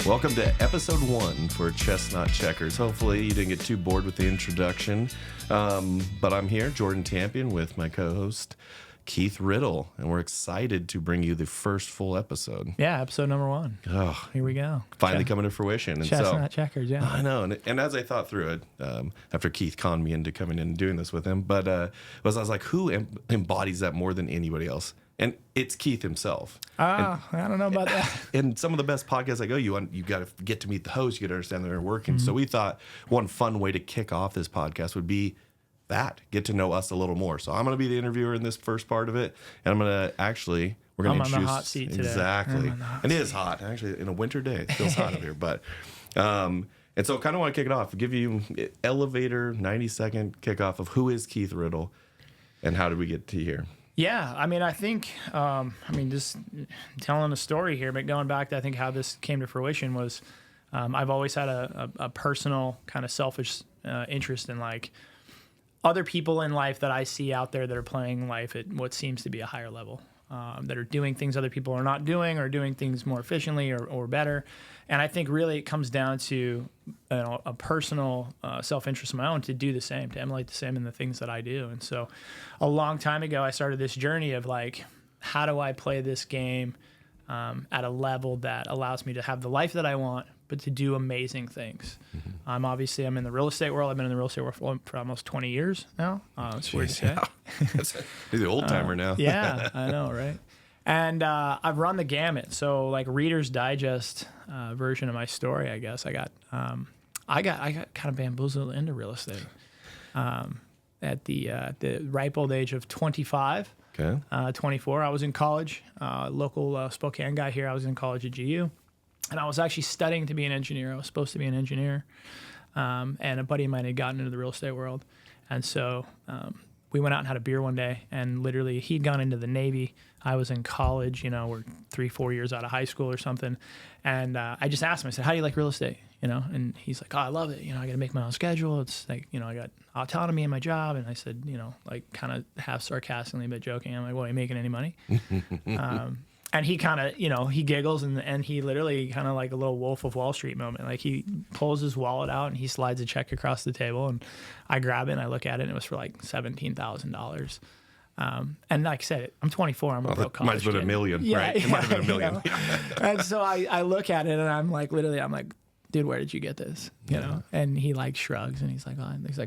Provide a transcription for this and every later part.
Welcome to episode 1 for Chestnut Checkers. Hopefully you didn't get too bored with the introduction, but I'm here, Jordan Tampien, with my co-host Keith Riddle, and we're excited to bring you the first full episode. Yeah, episode number 1. Oh, here we go. Finally coming to fruition. And Chestnut Checkers, yeah. I know, and as I thought through it, after Keith conned me into coming in and doing this with him, but I was like, who embodies that more than anybody else? And it's Keith himself. I don't know about that. And some of the best podcasts I go, you got to get to meet the host, you got to understand they're working. So we thought one fun way to kick off this podcast would be get to know us a little more. So I'm going to be the interviewer in this first part of it, and we're going to introduce on the hot seat today. Exactly. And it is hot, actually, in a winter day. It feels hot up here, but and so kind of want to kick it off, give you elevator 90-second kickoff of who is Keith Riddle and how did we get to here. Yeah, I think, just telling a story here, but going back to, I think, how this came to fruition was I've always had a personal kind of selfish interest in, like, other people in life that I see out there that are playing life at what seems to be a higher level, that are doing things other people are not doing or doing things more efficiently or better. And I think really it comes down to a personal self-interest of my own to do the same, to emulate the same in the things that I do. And so a long time ago, I started this journey of, like, how do I play this game at a level that allows me to have the life that I want, but to do amazing things. I'm in the real estate world. I've been in the real estate world for almost 20 years now. It's weird to say. He's the old timer now. Yeah, I know, right? And I've run the gamut. So, like, Reader's Digest version of my story, I guess. I got kind of bamboozled into real estate at the ripe old age of 25. Okay. 24. I was in college. Local Spokane guy here. I was in college at GU. And I was actually studying to be an engineer. I was supposed to be an engineer. And a buddy of mine had gotten into the real estate world. And so we went out and had a beer one day. And literally, he'd gone into the Navy. I was in college. We're 3-4 years out of high school or something. And I just asked him, I said, how do you like real estate? And he's like, oh, I love it. I got to make my own schedule. It's like, I got autonomy in my job. And I said, like, kind of half sarcastically, but joking. I'm like, well, are you making any money? And he kind of, he giggles and he literally kind of like a little Wolf of Wall Street moment. Like, he pulls his wallet out and he slides a check across the table, and I grab it and I look at it, and it was for like $17,000. And like I said, I'm 24. I'm a broke college might have been kid. $1 million, Yeah, right? It might have been $1 million. And so I look at it and I'm like, dude, where did you get this? And he, like, shrugs and he's like,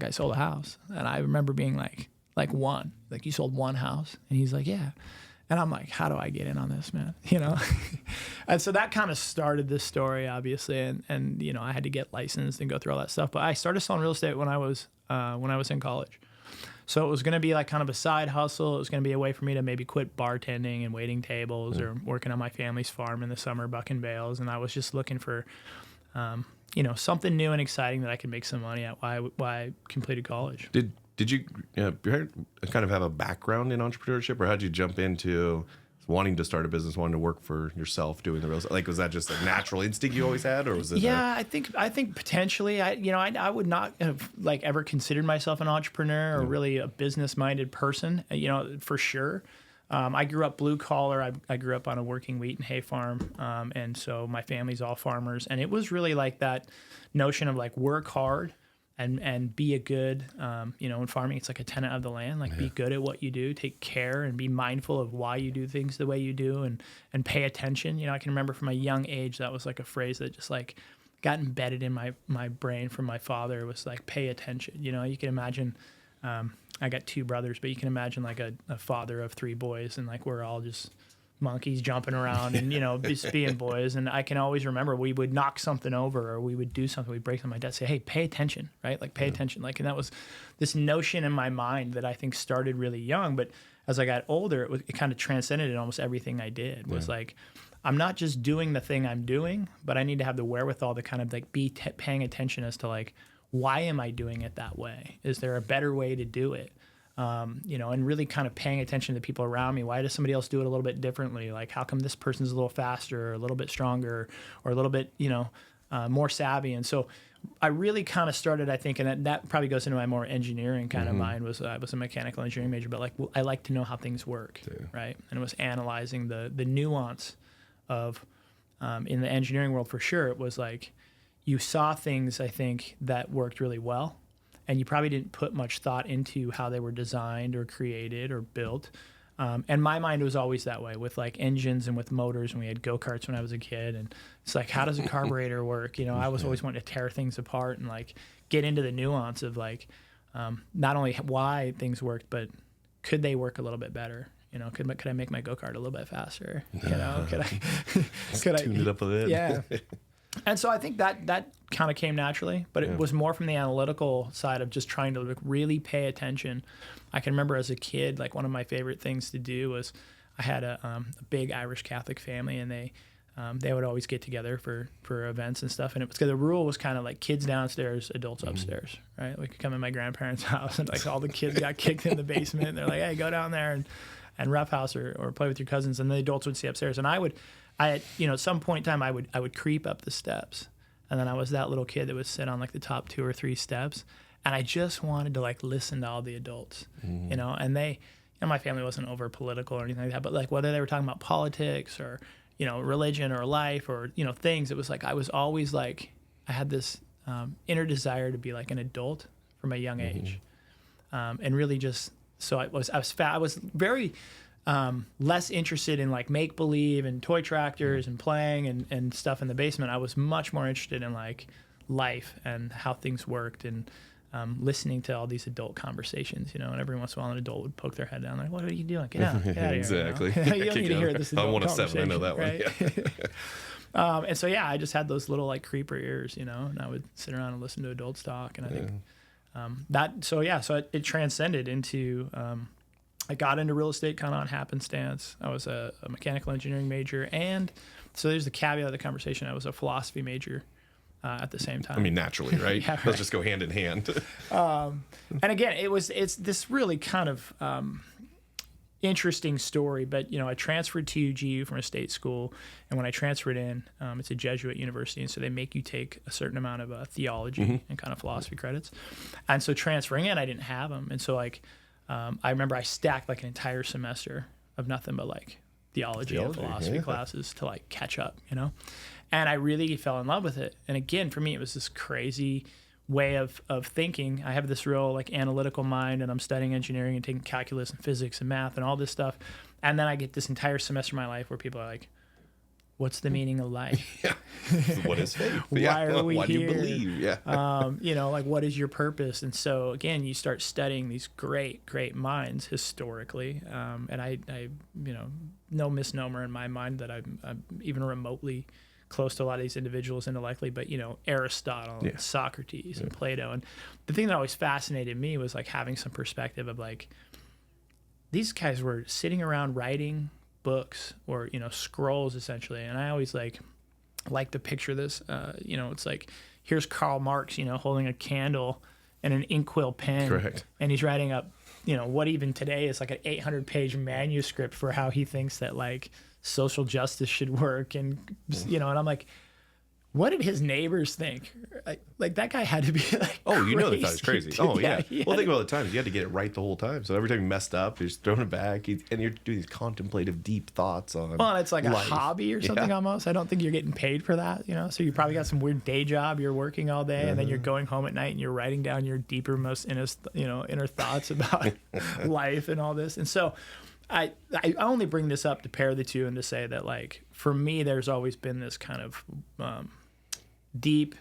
I sold a house. And I remember being like one, like, you sold one house? And he's like, yeah. And I'm like, how do I get in on this, man? And so that kind of started this story, obviously. And I had to get licensed and go through all that stuff. But I started selling real estate when I was in college. So it was going to be like kind of a side hustle. It was going to be a way for me to maybe quit bartending and waiting tables or working on my family's farm in the summer, bucking bales. And I was just looking for, something new and exciting that I could make some money at while I completed college. Did you kind of have a background in entrepreneurship, or how did you jump into wanting to start a business, wanting to work for yourself, doing the real estate? Like, was that just a natural instinct you always had, or was it? Yeah, I think potentially. I would not have, like, ever considered myself an entrepreneur or really a business-minded person. For sure. I grew up blue collar. I grew up on a working wheat and hay farm, and so my family's all farmers. And it was really like that notion of, like, work hard. And be a good, in farming, it's like a tenet of the land, like, be good at what you do, take care and be mindful of why you do things the way you do, and pay attention. I can remember from a young age, that was like a phrase that just, like, got embedded in my brain from my father. It was like, pay attention. You can imagine, I got 2 brothers, but you can imagine, like, a father of 3 boys, and, like, we're all just monkeys jumping around and, just being boys. And I can always remember we would knock something over or we would do something, we'd break something. My dad would say, hey, pay attention, right? Like, pay attention. Like, and that was this notion in my mind that I think started really young. But as I got older, it kind of transcended in almost everything I did. Was like, I'm not just doing the thing I'm doing, but I need to have the wherewithal to kind of, like, be paying attention as to, like, why am I doing it that way? Is there a better way to do it? And really kind of paying attention to the people around me. Why does somebody else do it a little bit differently? Like, how come this person's a little faster or a little bit stronger or a little bit, more savvy? And so I really kind of started, I think, and that probably goes into my more engineering kind of mind. I was a mechanical engineering major, but, like, I like to know how things work, right? And it was analyzing the nuance of in the engineering world for sure, it was like you saw things, I think, that worked really well, and you probably didn't put much thought into how they were designed or created or built. And my mind was always that way with like engines and with motors, and we had go-karts when I was a kid. And it's like, how does a carburetor work? You know, I was always wanting to tear things apart and like get into the nuance of like not only why things worked, but could they work a little bit better? You know, could I make my go-kart a little bit faster? You know, could I tune it up a bit? Yeah. And so I think that kind of came naturally, but it was more from the analytical side of just trying to like really pay attention. I can remember as a kid, like one of my favorite things to do was I had a big Irish Catholic family, and they would always get together for events and stuff. And it was because the rule was kind of like kids downstairs, adults upstairs, right? We could come in my grandparents' house, and like all the kids got kicked in the basement. And they're like, hey, go down there and roughhouse or play with your cousins, and the adults would stay upstairs. And at some point in time, I would creep up the steps, and then I was that little kid that would sit on like the top 2 or 3 steps, and I just wanted to like listen to all the adults, you know. And my family wasn't over political or anything like that, but like whether they were talking about politics or religion or life or things, it was like I was always like I had this inner desire to be like an adult from a young age, and really just so I was very less interested in like make believe and toy tractors and playing and stuff in the basement. I was much more interested in like life and how things worked, and listening to all these adult conversations, and every once in a while an adult would poke their head down like, what are you doing? Get out of here. Exactly. You don't need to hear this adult I want a conversation. 7. I know that right? one. Yeah. And so, I just had those little like creeper ears, and I would sit around and listen to adults talk. And I think so it transcended into, I got into real estate kind of on happenstance. I was a mechanical engineering major. And so there's the caveat of the conversation. I was a philosophy major at the same time. I mean, naturally, right? Yeah, right. Let's just go hand in hand. And again, it's this really kind of interesting story, but I transferred to GU from a state school, and when I transferred in, it's a Jesuit university, and so they make you take a certain amount of theology and kind of philosophy credits. And so transferring in, I didn't have them, and so like I remember I stacked like an entire semester of nothing but like theology and philosophy classes to like catch up, and I really fell in love with it. And again, for me, it was this crazy way of thinking. I have this real like analytical mind, and I'm studying engineering and taking calculus and physics and math and all this stuff. And then I get this entire semester of my life where people are like, what's the meaning of life? Yeah. What is faith? Why are we Why here? do you believe? Yeah. Like what is your purpose? And so again, you start studying these great minds historically. And I no misnomer in my mind that I'm even remotely close to a lot of these individuals intellectually, but Aristotle and Socrates and Plato. And the thing that always fascinated me was like having some perspective of like these guys were sitting around writing books or scrolls essentially. And I always like to picture this. It's like here's Karl Marx, holding a candle and an inkwell pen. Correct. And he's writing up what even today is like an 800-page manuscript for how he thinks that like social justice should work. And and I'm like, what did his neighbors think? Like that guy had to be like, oh, they thought it was crazy. Oh yeah. Well, think about the times you had to get it right the whole time. So every time you messed up, you're just throwing it back, and you're doing these contemplative, deep thoughts on. Well, it's like life. A hobby or something almost. I don't think you're getting paid for that. So you probably got some weird day job. You're working all day, and then you're going home at night and you're writing down your deeper, most inner thoughts about life and all this. And so I only bring this up to pair the two and to say that like for me, there's always been this kind of deep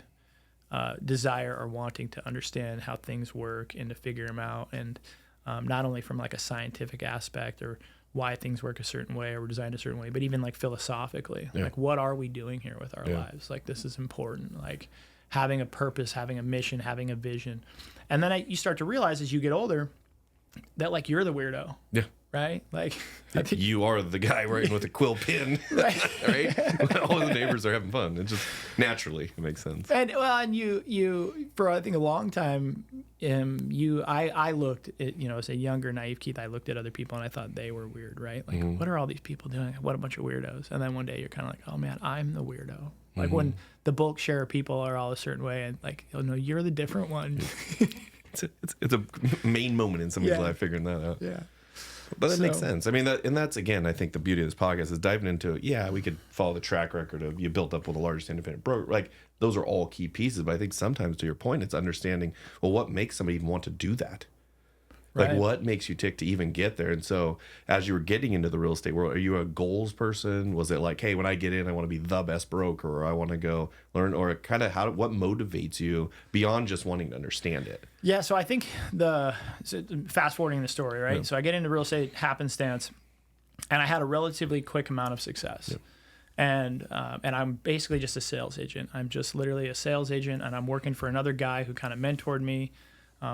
desire or wanting to understand how things work and to figure them out, and not only from like a scientific aspect or why things work a certain way or were designed a certain way, but even like philosophically, like what are we doing here with our lives? Like this is important, like having a purpose, having a mission, having a vision. And then you start to realize as you get older that like you're the weirdo. Yeah. Right? Like I think you are the guy writing with a quill pen. Right? All the neighbors are having fun. It just naturally it makes sense. And you for I think a long time, I looked at, as a younger naive Keith, I looked at other people and I thought they were weird, right? Like what are all these people doing? What a bunch of weirdos. And then one day you're kind of like, oh man, I'm the weirdo. Like when the bulk share of people are all a certain way and like, oh no, you're the different one. It's a main moment in somebody's life figuring that out. Yeah. But that makes sense. I mean, that's again, I think the beauty of this podcast is diving into it. Yeah, we could follow the track record of you built up with the largest independent broker. Like those are all key pieces. But I think sometimes, to your point, it's understanding, well, what makes somebody even want to do that? Like Right. what makes you tick to even get there? And so as you were getting into the real estate world, are you a goals person? Was it like, hey, when I get in, I want to be the best broker, or I want to go learn, or kind of what motivates you beyond just wanting to understand it? Yeah, so I think fast forwarding the story, right? Yeah. So I get into real estate happenstance, and I had a relatively quick amount of success. Yeah. And I'm basically just a sales agent. I'm just literally a sales agent, and I'm working for another guy who kind of mentored me.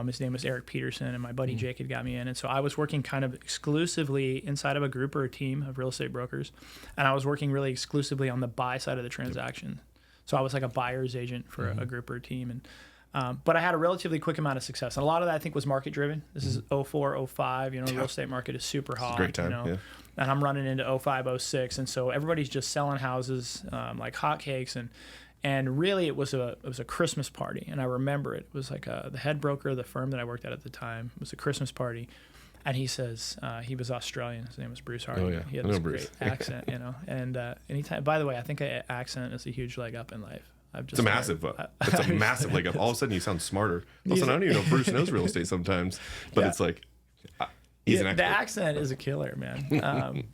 His name was Eric Peterson, and my buddy Jake had got me in. And so I was working kind of exclusively inside of a group or a team of real estate brokers, and I was working really exclusively on the buy side of the transaction. So I was like a buyer's agent for a group or a team. And but I had a relatively quick amount of success. And a lot of that, I think, was market driven. This is 04, 05. The real estate market is super hot. Great time, yeah. And I'm running into 05, 06. And so everybody's just selling houses like hotcakes. And really, it was a Christmas party, and I remember it. It was like the head broker of the firm that I worked at the time. It was a Christmas party, and he says he was Australian. His name was Bruce Hardy. Oh, yeah. He had I know this Bruce. great accent, And anytime, by the way, I think an accent is a huge leg up in life. It's a massive leg up. All of a sudden, you sound smarter. Also, I don't even know if Bruce knows real estate sometimes, but it's like he's an expert. The accent is a killer, man.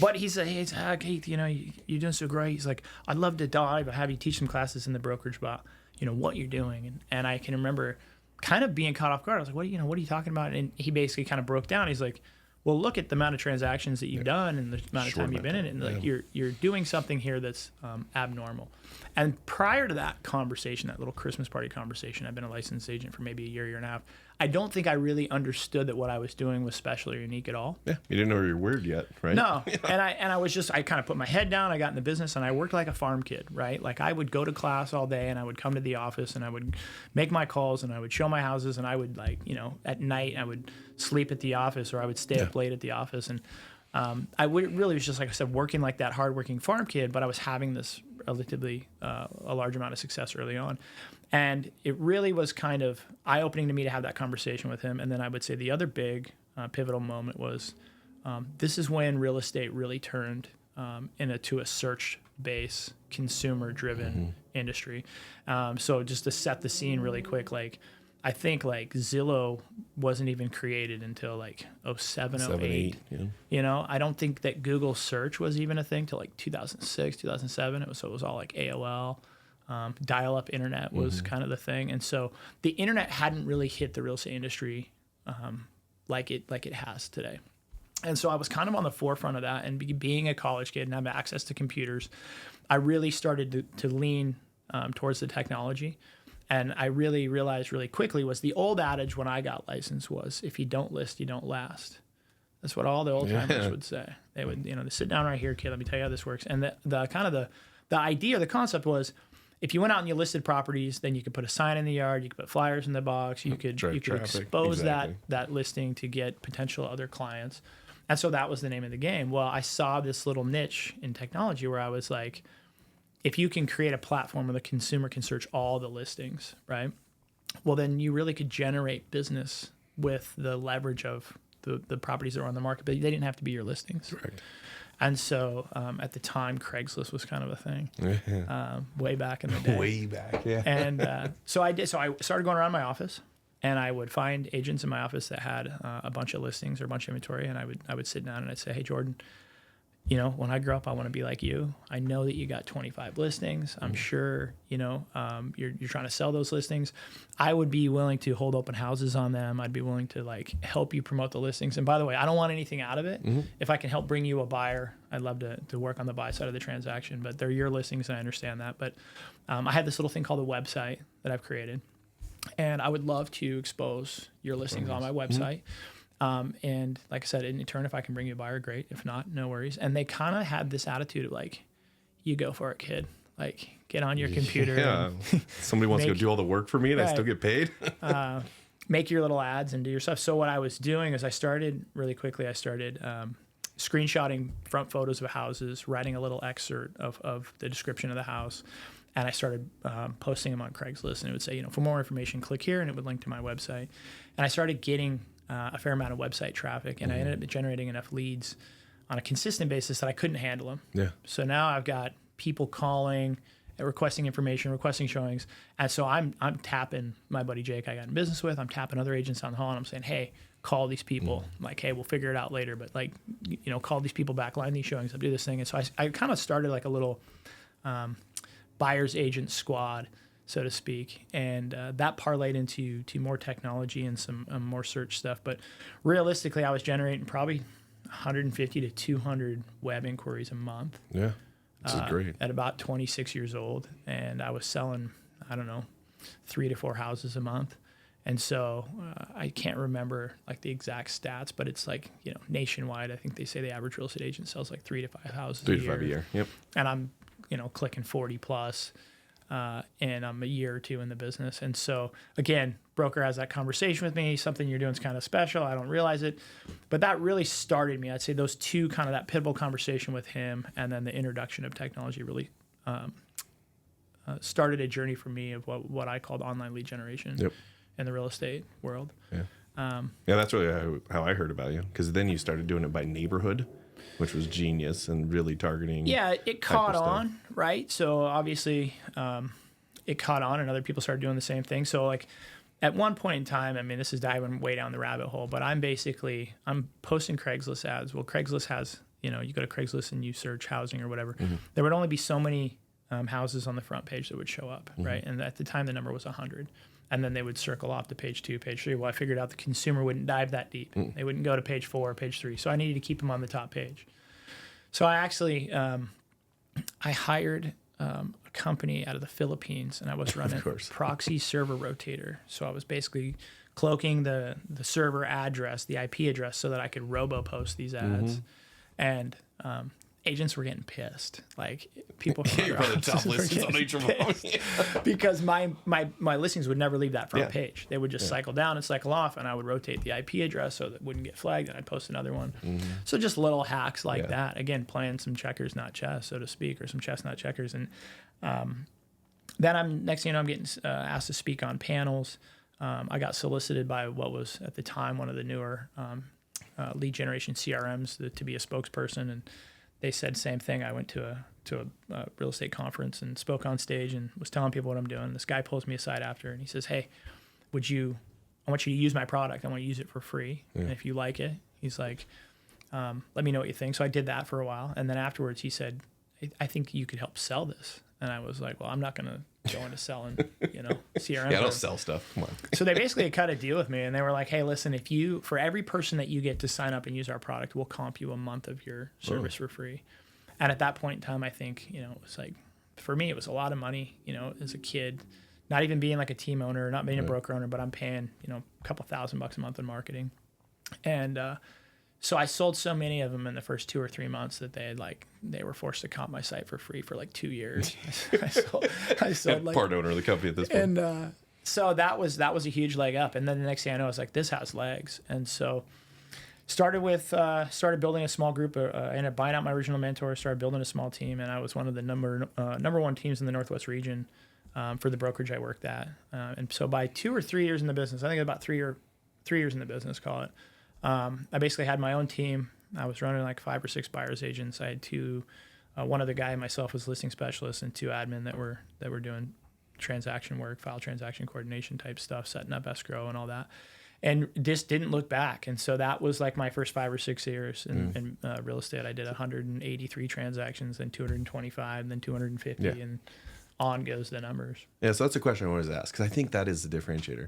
But he said, hey, Keith, you're doing so great. He's like, I'd love to dive. I have you teach some classes in the brokerage about, what you're doing. And I can remember kind of being caught off guard. I was like, what are you talking about? And he basically kind of broke down. He's like, well, look at the amount of transactions that you've done and the amount of time you've been in it. And like, you're doing something here that's abnormal. And prior to that conversation, that little Christmas party conversation, I've been a licensed agent for maybe a year and a half. I don't think I really understood that what I was doing was special or unique at all. Yeah, you didn't know you were weird yet, right? No, and I kind of put my head down. I got in the business, and I worked like a farm kid, right? Like I would go to class all day, and I would come to the office, and I would make my calls, and I would show my houses, and I would at night I would sleep at the office, or I would stay up late at the office, and I would really was just, like I said, working like that hardworking farm kid, but I was having this relatively a large amount of success early on. And it really was kind of eye-opening to me to have that conversation with him. And then I would say the other big pivotal moment was this is when real estate really turned into a search-based, consumer-driven industry. So just to set the scene really quick, I think Zillow wasn't even created until 07, 08. Yeah. I don't think that Google search was even a thing till 2006, 2007. It was all AOL. Dial-up internet was kind of the thing, and so the internet hadn't really hit the real estate industry like it has today. And so I was kind of on the forefront of that, and being a college kid and having access to computers, I really started to lean towards the technology. And I really realized really quickly was the old adage when I got licensed was, if you don't list, you don't last. That's what all the old timers would say. They would, they sit down right here, kid, let me tell you how this works. And the idea, the concept was, if you went out and you listed properties, then you could put a sign in the yard, you could put flyers in the box, you could expose that listing to get potential other clients. And so that was the name of the game. Well, I saw this little niche in technology where I was like, if you can create a platform where the consumer can search all the listings, right? Well, then you really could generate business with the leverage of the properties that are on the market, but they didn't have to be your listings. Correct. And so at the time, Craigslist was kind of a thing, way back in the day. Way back, yeah. And so I started going around my office, and I would find agents in my office that had a bunch of listings or a bunch of inventory, and I would sit down and I'd say, hey, Jordan, when I grow up, I want to be like you. I know that you got 25 listings. I'm sure, you're trying to sell those listings. I would be willing to hold open houses on them. I'd be willing to help you promote the listings. And by the way, I don't want anything out of it. If I can help bring you a buyer, I'd love to work on the buy side of the transaction, but they're your listings. I understand that. But I have this little thing called a website that I've created, and I would love to expose your listings on my website. And like I said, in return, if I can bring you a buyer, great. If not, no worries. And they kind of had this attitude of you go for it, kid. Get on your computer. Yeah. Somebody wants to go do all the work for me and I still get paid. Make your little ads and do your stuff. So what I was doing is I started screenshotting front photos of houses, writing a little excerpt of the description of the house. And I started posting them on Craigslist, and it would say, for more information, click here, and it would link to my website. And I started getting a fair amount of website traffic, and I ended up generating enough leads on a consistent basis that I couldn't handle them. Yeah. So now I've got people calling, requesting information, requesting showings, and so I'm tapping my buddy Jake I got in business with. I'm tapping other agents on the hall, and I'm saying, hey, call these people. Like, hey, we'll figure it out later, but like, call these people back, line these showings up, do this thing. And so I kind of started like a little buyer's agent squad, so to speak, and that parlayed into more technology and some more search stuff. But realistically, I was generating probably 150 to 200 web inquiries a month. Yeah, this is great. At about 26 years old, and I was selling, I don't know, 3 to 4 houses a month. And so I can't remember like the exact stats, but it's like, nationwide, I think they say the average real estate agent sells like 3 to 5 houses a year. 3 to 5 a year. Yep. And I'm, clicking 40 plus, and I'm a year or two in the business. And so again, broker has that conversation with me. Something you're doing is kind of special. I don't realize it, but that really started me. I'd say those two, kind of that pivotal conversation with him, and then the introduction of technology really started a journey for me of what I called online lead generation. Yep. In the real estate world. Yeah. That's really how I heard about you, because then you started doing it by neighborhood, which was genius and really targeting. Yeah, it caught on, right? So obviously it caught on and other people started doing the same thing. So like at one point in time, I mean, this is diving way down the rabbit hole, but I'm posting Craigslist ads. Well, Craigslist has, you go to Craigslist and you search housing or whatever. Mm-hmm. There would only be so many houses on the front page that would show up, right? And at the time, the number was 100. And then they would circle off to page 2, page 3. Well, I figured out the consumer wouldn't dive that deep. They wouldn't go to page 4 or page 3. So I needed to keep them on the top page. So I actually, I hired a company out of the Philippines, and I was running proxy server rotator. So I was basically cloaking the server address, the IP address, so that I could robo-post these ads. And agents were getting pissed. Like people from the top listings on each of them. Because my listings would never leave that front page. They would just cycle down and cycle off, and I would rotate the IP address so that it wouldn't get flagged, and I'd post another one. So just little hacks like that. Again, playing some checkers, not chess, so to speak, or some chess, not checkers. And then next thing you know, I'm getting asked to speak on panels. I got solicited by what was at the time one of the newer lead generation CRMs to be a spokesperson, and they said same thing. I went to a real estate conference and spoke on stage and was telling people what I'm doing. This guy pulls me aside after and he says, hey, I want you to use my product. I want to use it for free. And if you like it, he's like, let me know what you think. So I did that for a while. And then afterwards he said, I think you could help sell this. And I was like, well, I'm not going to go into selling, CRM. Yeah, I don't sell stuff. Come on. So they basically cut a deal with me, and they were like, hey, listen, for every person that you get to sign up and use our product, we'll comp you a month of your service for free. And at that point in time, I think, it was like, for me, it was a lot of money, as a kid, not even being like a team owner, not being a broker owner, but I'm paying, a couple $1,000 a month in marketing. And, so I sold so many of them in the first 2 or 3 months that they were forced to comp my site for free for like 2 years. I sold like part owner of the company at this point. And so that was a huge leg up. And then the next thing I know, I was like, this has legs. And so started building a small group. I ended up buying out my original mentor, started building a small team, and I was one of the number one teams in the Northwest region for the brokerage I worked at. And so by 2 or 3 years in the business, I think about 3 years in the business, call it. I basically had my own team. I was running like 5 or 6 buyer's agents. I had 2, one other guy, myself, was listing specialist, and 2 admin that were doing transaction work, file transaction coordination type stuff, setting up escrow and all that. And just didn't look back. And so that was like my first 5 or 6 years in real estate. I did 183 transactions, then 225, then 250, and on goes the numbers. Yeah, so that's a question I always ask, because I think that is the differentiator.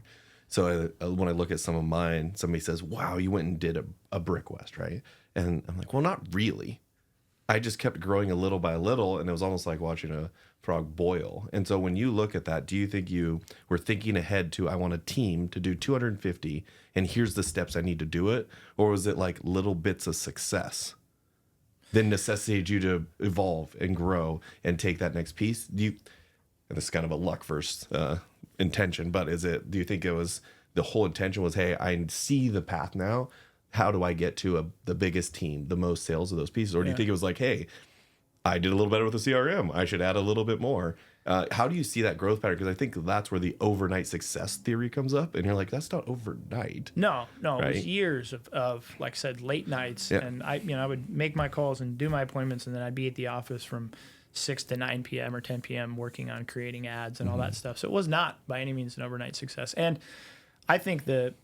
So when I look at some of mine, somebody says, wow, you went and did a Brick West, right? And I'm like, well, not really. I just kept growing a little by little, and it was almost like watching a frog boil. And so when you look at that, do you think you were thinking ahead to, I want a team to do 250, and here's the steps I need to do it? Or was it like little bits of success then necessitated you to evolve and grow and take that next piece? And this is kind of a luck first intention, but do you think it was the whole intention was, hey, I see the path now. How do I get to the biggest team, the most sales of those pieces? Or do you think it was like, hey, I did a little better with the CRM. I should add a little bit more. How do you see that growth pattern? Because I think that's where the overnight success theory comes up. And you're like, that's not overnight. No, right? It was years of, like I said, late nights. Yeah. And I would make my calls and do my appointments, and then I'd be at the office from 6 to 9 p.m. or 10 p.m. working on creating ads and all that stuff. So it was not by any means an overnight success. And I think the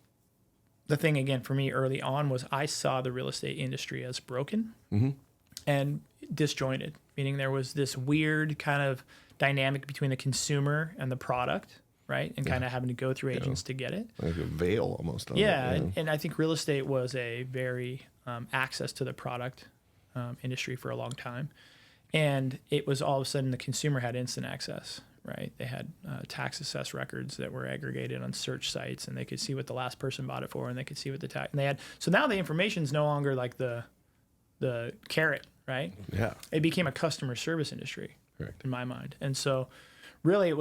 thing, again, for me early on was I saw the real estate industry as broken and disjointed, meaning there was this weird kind of dynamic between the consumer and the product, right? And kind of having to go through agents to get it. Like a veil almost on it. And I think real estate was a very access to the product industry for a long time. And it was all of a sudden the consumer had instant access, right? They had tax assessed records that were aggregated on search sites, and they could see what the last person bought it for, and they could see what the tax, and they had, so now the information is no longer like the carrot, right? Yeah. It became a customer service industry. Correct. In my mind. And so really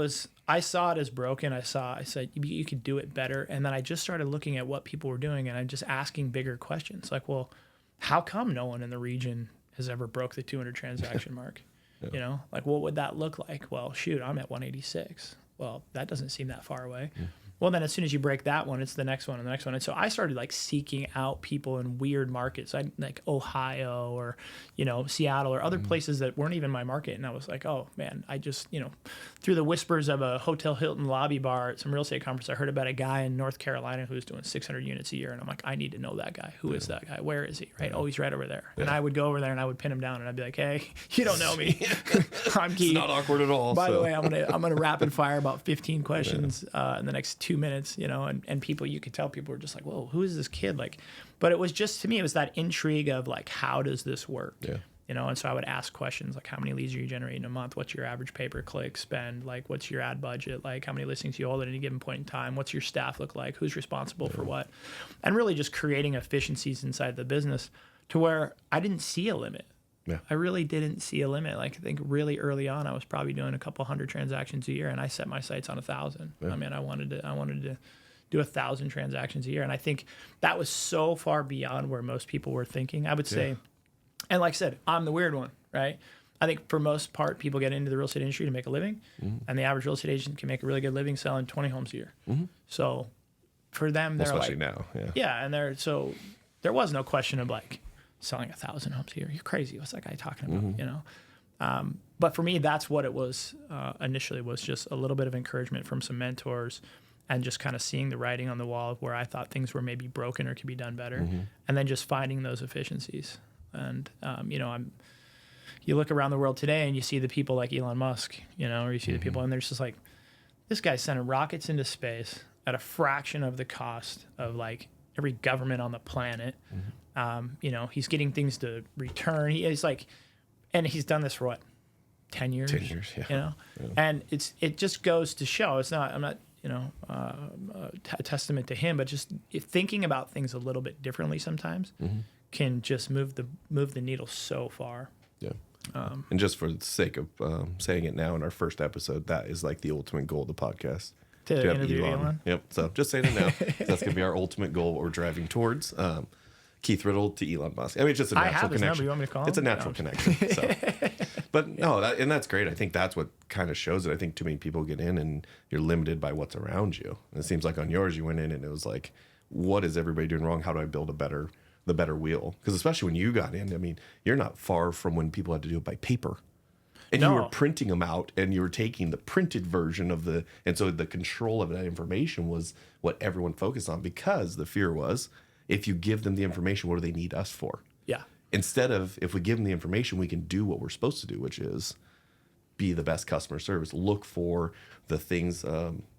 I saw it as broken. I said, you could do it better. And then I just started looking at what people were doing, and I'm just asking bigger questions. Like, well, how come no one in the region has ever broke the 200 transaction mark? Yeah. You know, like, what would that look like? Well, shoot, I'm at 186. Well, that doesn't seem that far away. Yeah. Well, then as soon as you break that one, it's the next one and the next one. And so I started like seeking out people in weird markets, like Ohio or, Seattle or other places that weren't even my market. And I was like, oh man, I just, through the whispers of a Hotel Hilton lobby bar at some real estate conference, I heard about a guy in North Carolina who's doing 600 units a year. And I'm like, I need to know that guy. Who is that guy? Where is he? Right? Oh, he's right over there. Yeah. And I would go over there and I would pin him down and I'd be like, hey, you don't know me. I'm Keith. It's not awkward at all. By the way, I'm gonna rapid fire about 15 questions in the next 2 minutes, and people, you could tell people were just like, whoa, who is this kid? Like, but it was just, to me, it was that intrigue of like, how does this work? Yeah. And so I would ask questions like, how many leads are you generating a month? What's your average pay-per-click spend? Like, what's your ad budget? Like, how many listings do you hold at any given point in time? What's your staff look like? Who's responsible for what? And really just creating efficiencies inside the business to where I didn't see a limit. Yeah. I really didn't see a limit. Like, I think really early on, I was probably doing a couple hundred transactions a year, and I set my sights on 1,000. Yeah. I mean, I wanted to do 1,000 transactions a year, and I think that was so far beyond where most people were thinking. I would say, and like I said, I'm the weird one, right? I think for most part, people get into the real estate industry to make a living, and the average real estate agent can make a really good living selling 20 homes a year. So for them, they're especially like, now, and there was no question of like, selling 1,000 homes a year. You're crazy. What's that guy talking about? But for me, that's what it was initially, was just a little bit of encouragement from some mentors and just kind of seeing the writing on the wall of where I thought things were maybe broken or could be done better. And then just finding those efficiencies. And, you look around the world today and you see the people like Elon Musk, or you see the people, and there's just like, this guy's sending rockets into space at a fraction of the cost of like every government on the planet. He's getting things to return. He's like, and he's done this for what, 10 years? 10 years, yeah. And it just goes to show, I'm not, a testament to him, but just thinking about things a little bit differently sometimes can just move the needle so far. Yeah. And just for the sake of saying it now in our first episode, that is like the ultimate goal of the podcast. To interview Elon. Yep. So just saying it now. That's going to be our ultimate goal, what we're driving towards. Keith Riddle to Elon Musk. I mean, it's just a natural connection. Number. You want me to call him? It's a natural connection. So. But no, and that's great. I think that's what kind of shows it. I think too many people get in and you're limited by what's around you. And it seems like on yours, you went in and it was like, what is everybody doing wrong? How do I build the better wheel? Because especially when you got in, I mean, you're not far from when people had to do it by paper. And you were printing them out, and you were taking the printed version of and so the control of that information was what everyone focused on, because the fear was, if you give them the information, what do they need us for? Yeah. Instead of, if we give them the information, we can do what we're supposed to do, which is be the best customer service, look for the things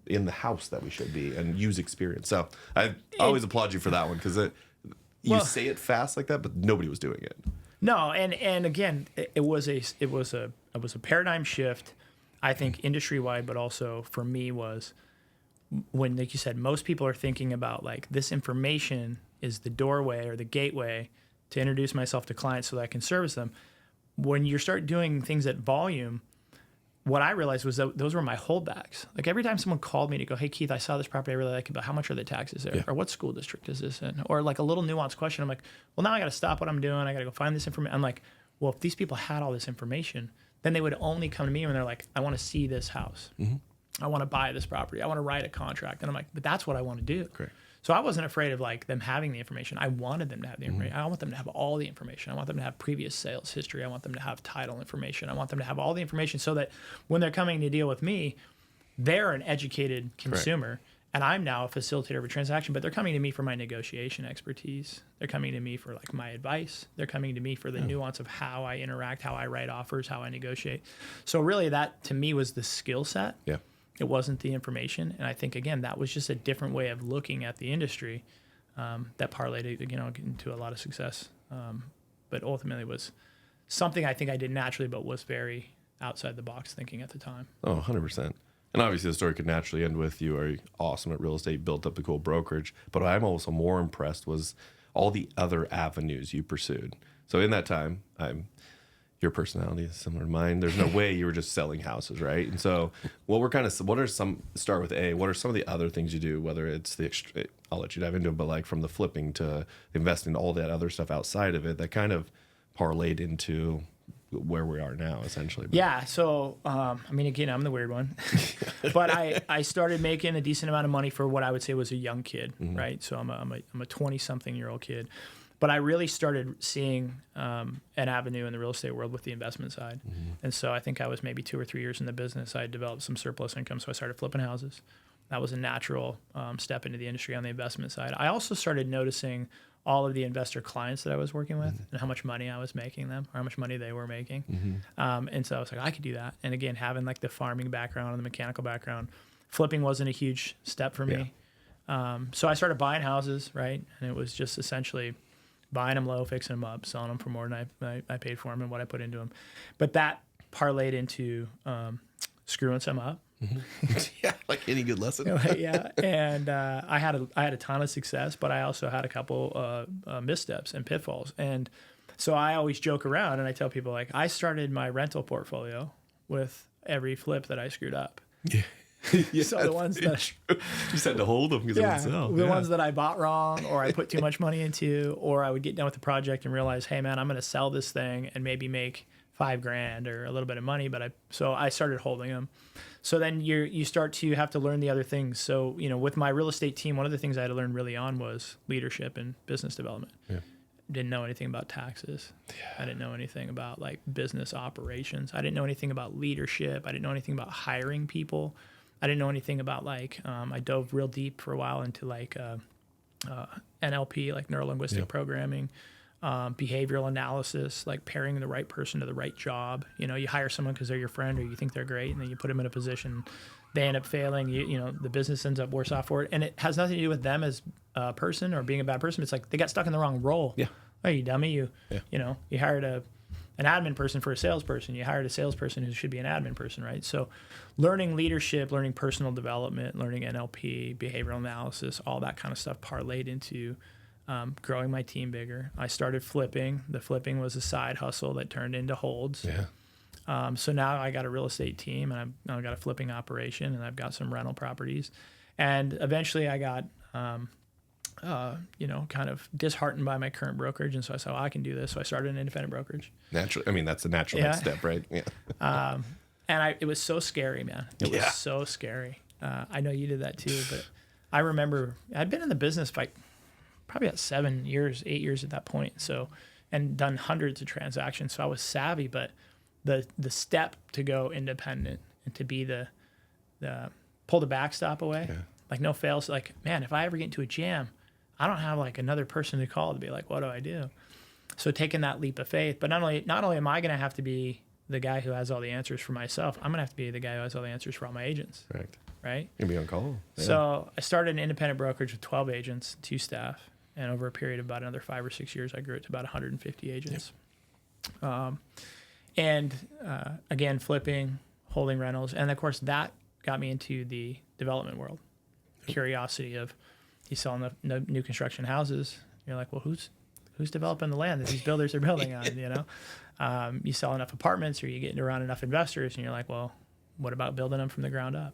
in the house that we should be, and use experience. So I always applaud you for that one, because you say it fast like that, but nobody was doing it. No, and again, it was a paradigm shift, I think, industry wide, but also for me was when, like you said, most people are thinking about like, this information is the doorway or the gateway to introduce myself to clients so that I can service them. When you start doing things at volume, what I realized was that those were my holdbacks. Like every time someone called me to go, hey, Keith, I saw this property I really like, but how much are the taxes there? Yeah. Or what school district is this in? Or like a little nuanced question. I'm like, well, now I got to stop what I'm doing. I got to go find this information. I'm like, well, if these people had all this information, then they would only come to me when they're like, I want to see this house. I want to buy this property. I want to write a contract. And I'm like, but that's what I want to do. Great. So I wasn't afraid of like them having the information. I wanted them to have the information. I want them to have all the information. I want them to have previous sales history. I want them to have title information. I want them to have all the information so that when they're coming to deal with me, they're an educated consumer. And I'm now a facilitator of a transaction, but they're coming to me for my negotiation expertise. They're coming to me for like my advice. They're coming to me for the nuance of how I interact, how I write offers, how I negotiate. So really that to me was the skill set. Yeah. It wasn't the information. And I think, again, that was just a different way of looking at the industry that parlayed, into a lot of success. But ultimately was something I think I did naturally, but was very outside the box thinking at the time. Oh, 100%. And obviously the story could naturally end with you are awesome at real estate, built up the cool brokerage. But what I'm also more impressed was all the other avenues you pursued. So in that time, your personality is similar to mine. There's no way you were just selling houses, right? And so what are some, start with A, what are some of the other things you do, whether it's I'll let you dive into it, but like from the flipping to investing, all that other stuff outside of it that kind of parlayed into where we are now, essentially. Yeah. So, again, I'm the weird one, but I started making a decent amount of money for what I would say was a young kid, right? So I'm a 20-something-year-old kid. But I really started seeing an avenue in the real estate world with the investment side. And so I think I was maybe 2 or 3 years in the business. I developed some surplus income, so I started flipping houses. That was a natural step into the industry on the investment side. I also started noticing all of the investor clients that I was working with and how much money I was making them or how much money they were making. And so I was like, I could do that. And again, having like the farming background and the mechanical background, flipping wasn't a huge step for me. So I started buying houses, right? And it was just essentially buying them low, fixing them up, selling them for more than I paid for them and what I put into them. But that parlayed into screwing some up. Yeah, like any good lesson. Yeah, and I had a ton of success, but I also had a couple missteps and pitfalls. And so I always joke around and I tell people, like, I started my rental portfolio with every flip that I screwed up. Yeah, so the ones that just had to hold them because they wouldn't sell. The ones that I bought wrong or I put too much money into, or I would get done with the project and realize, hey man, I'm going to sell this thing and maybe make $5,000 or a little bit of money. So I started holding them. So then you start to have to learn the other things. So, with my real estate team, one of the things I had to learn really on was leadership and business development. Yeah. Didn't know anything about taxes. Yeah. I didn't know anything about like business operations. I didn't know anything about leadership. I didn't know anything about hiring people. I didn't know anything about like, I dove real deep for a while into like NLP, like neuro-linguistic programming, behavioral analysis, like pairing the right person to the right job. You hire someone because they're your friend or you think they're great, and then you put them in a position, they end up failing. The business ends up worse off for it, and it has nothing to do with them as a person or being a bad person. It's like they got stuck in the wrong role. Yeah. Oh, you dummy! You hired an admin person for a salesperson. You hired a salesperson who should be an admin person, right? So learning leadership, learning personal development, learning NLP, behavioral analysis, all that kind of stuff parlayed into growing my team bigger. I started flipping. The flipping was a side hustle that turned into holds. Yeah. So now I got a real estate team, and I've got a flipping operation, and I've got some rental properties. And eventually I got kind of disheartened by my current brokerage. And so I said, I can do this. So I started an independent brokerage. Naturally. That's the natural next step, right? Yeah. And it was so scary, man. It was so scary. I know you did that too, but I remember I'd been in the business for probably about 7 years, 8 years at that point. So, and done hundreds of transactions. So I was savvy, but the step to go independent and to be the pull the backstop away, like no fails. Like, man, if I ever get into a jam, I don't have like another person to call to be like, what do I do? So taking that leap of faith, but not only am I going to have to be the guy who has all the answers for myself, I'm going to have to be the guy who has all the answers for all my agents. Right? You'll be on call. Yeah. So I started an independent brokerage with 12 agents, 2 staff. And over a period of about another 5 or 6 years, I grew it to about 150 agents. Again, flipping, holding rentals. And of course, that got me into the development world. Curiosity of, you sell new construction houses. You're like, well, who's developing the land that these builders are building on? You sell enough apartments or you get around enough investors, and you're like, well, what about building them from the ground up?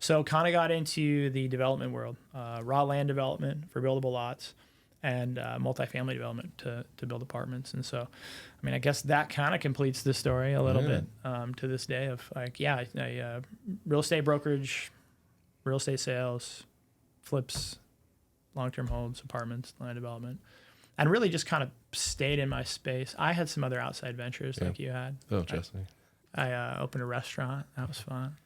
So kind of got into the development world, raw land development for buildable lots. and multifamily development to build apartments. And so, I mean, I guess that kind of completes the story a little bit to this day of like, real estate brokerage, real estate sales, flips, long-term holds, apartments, land development, and really just kind of stayed in my space. I had some other outside ventures like you had. Oh, trust me. I opened a restaurant. That was fun.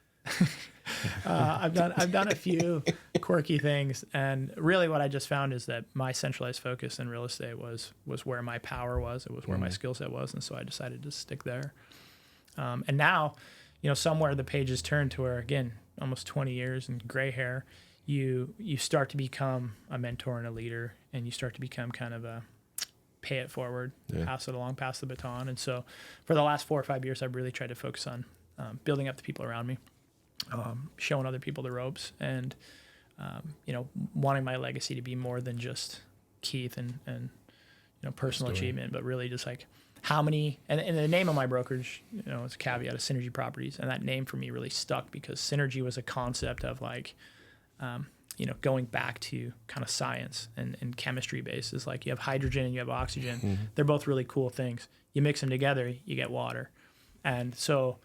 I've done a few quirky things, and really what I just found is that my centralized focus in real estate was where my power was. It was where my skill set was, and so I decided to stick there. And now, somewhere the pages turn to where, again, almost 20 years and gray hair, you start to become a mentor and a leader, and you start to become kind of a pay it forward, pass it along, pass the baton. And so for the last 4 or 5 years, I've really tried to focus on building up the people around me, showing other people the ropes, and wanting my legacy to be more than just Keith and personal achievement, but really just like how many, and the name of my brokerage, it's a caveat of Synergy Properties, and that name for me really stuck because synergy was a concept of like, going back to kind of science and chemistry bases. Like you have hydrogen and you have oxygen. Mm-hmm. They're both really cool things. You mix them together, you get water. And so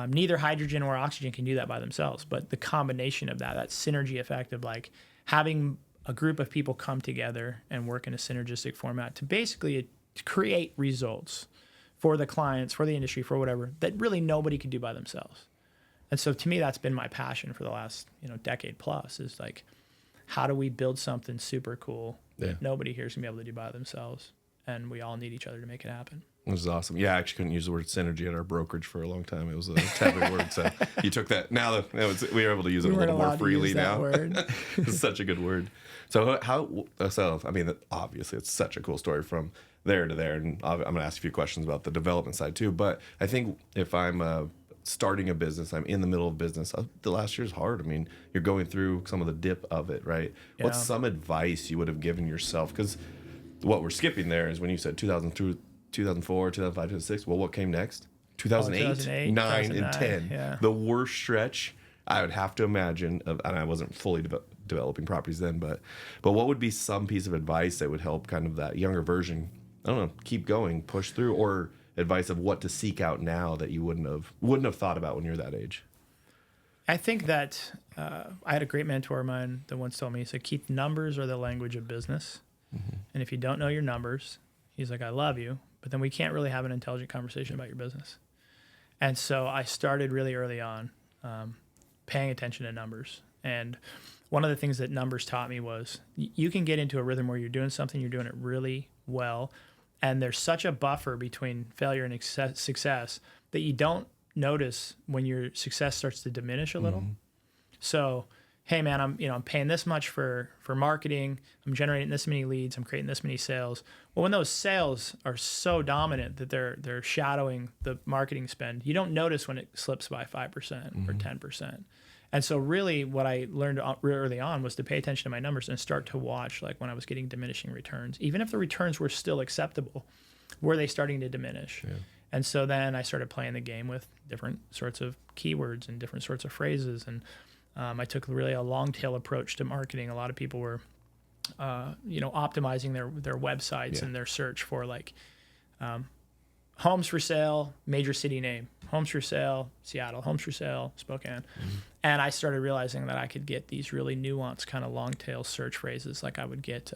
neither hydrogen or oxygen can do that by themselves, but the combination of that synergy effect of like having a group of people come together and work in a synergistic format to basically create results for the clients, for the industry, for whatever, that really nobody could do by themselves. And so to me, that's been my passion for the last, decade plus, is like, how do we build something super cool that nobody here is going to be able to do by themselves? And we all need each other to make it happen. This is awesome. Yeah, I actually couldn't use the word synergy at our brokerage for a long time. It was a taboo word. So you took that. Now that we are able to use it a little more freely now. It's such a good word. So obviously it's such a cool story from there to there. And I'm going to ask you a few questions about the development side too. But I think if I'm starting a business, I'm in the middle of business, the last year's hard. I mean, you're going through some of the dip of it, right? Yeah. What's some advice you would have given yourself? Because what we're skipping there is when you said 2002, 2004, 2005, 2006. Well, what came next? 2008, 9, and 10. Yeah. The worst stretch, I would have to imagine, and I wasn't fully developing properties then, but what would be some piece of advice that would help kind of that younger version, I don't know, keep going, push through, or advice of what to seek out now that you wouldn't have thought about when you're that age? I think that I had a great mentor of mine that once told me, he said, Keith, numbers are the language of business. Mm-hmm. And if you don't know your numbers, he's like, I love you, but then we can't really have an intelligent conversation about your business. And so I started really early on paying attention to numbers. And one of the things that numbers taught me was you can get into a rhythm where you're doing something, you're doing it really well, and there's such a buffer between failure and success that you don't notice when your success starts to diminish a little. Mm-hmm. So, hey man, I'm paying this much for marketing, I'm generating this many leads, I'm creating this many sales. Well, when those sales are so dominant that they're shadowing the marketing spend, you don't notice when it slips by 5% mm-hmm. or 10%. And so really what I learned early on was to pay attention to my numbers and start to watch, like when I was getting diminishing returns, even if the returns were still acceptable, were they starting to diminish? Yeah. And so then I started playing the game with different sorts of keywords and different sorts of phrases. And I took really a long tail approach to marketing. A lot of people were, optimizing their websites and their search for like homes for sale, major city name, homes for sale, Seattle, homes for sale, Spokane. Mm-hmm. And I started realizing that I could get these really nuanced kind of long tail search phrases. Like I would get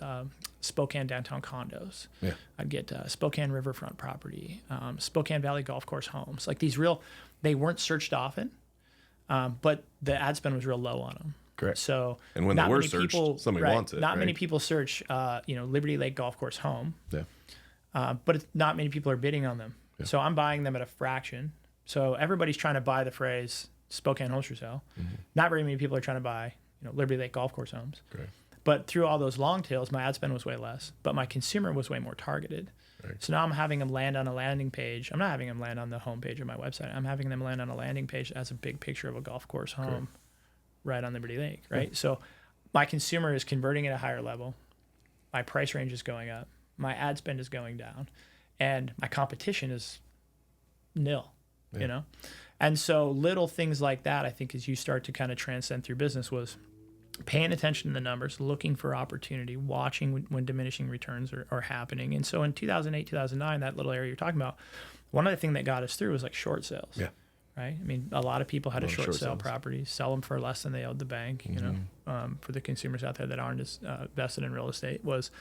Spokane downtown condos. Yeah. I'd get Spokane riverfront property, Spokane Valley golf course homes. Like these they weren't searched often, but the ad spend was real low on them. Correct. So and when they were searched, somebody wants it. Not many people search, Liberty Lake golf course home. Yeah. But not many people are bidding on them. Yeah. So I'm buying them at a fraction. So everybody's trying to buy the phrase Spokane homes for sale. Mm-hmm. Not very many people are trying to buy, Liberty Lake golf course homes. Correct. But through all those long tails, my ad spend was way less, but my consumer was way more targeted. Right. So now I'm having them land on a landing page. I'm not having them land on the home page of my website. I'm having them land on a landing page that has a big picture of a golf course home right on Liberty Lake, right? Yeah. So my consumer is converting at a higher level. My price range is going up. My ad spend is going down. And my competition is nil, And so little things like that, I think, as you start to kind of transcend through business was paying attention to the numbers, looking for opportunity, watching when diminishing returns are happening. And so in 2008, 2009, that little area you're talking about, one of the things that got us through was like short sales. Yeah. Right. I mean, a lot of people had to short sell sales. properties, sell them for less than they owed the bank. You know, for the consumers out there that aren't as vested in real estate, was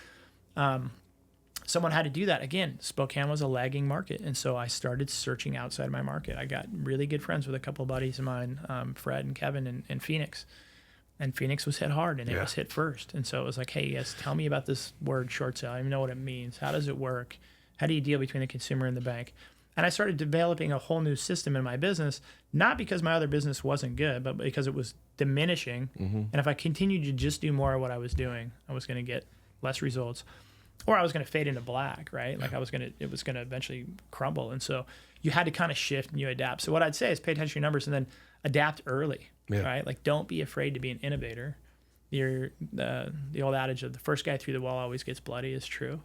someone had to do that. Again, Spokane was a lagging market, and so I started searching outside my market. I got really good friends with a couple of buddies of mine, Fred and Kevin in Phoenix. And Phoenix was hit hard, and it was hit first. And so it was like, hey, yes, tell me about this word short sale. I don't even know what it means. How does it work? How do you deal between the consumer and the bank? And I started developing a whole new system in my business, not because my other business wasn't good, but because it was diminishing. And if I continued to just do more of what I was doing, I was going to get less results, or I was going to fade into black, right? Like it was going to eventually crumble. And so you had to kind of shift and you adapt. So what I'd say is pay attention to your numbers and then adapt early, right? Like don't be afraid to be an innovator. The old adage of the first guy through the wall always gets bloody is true.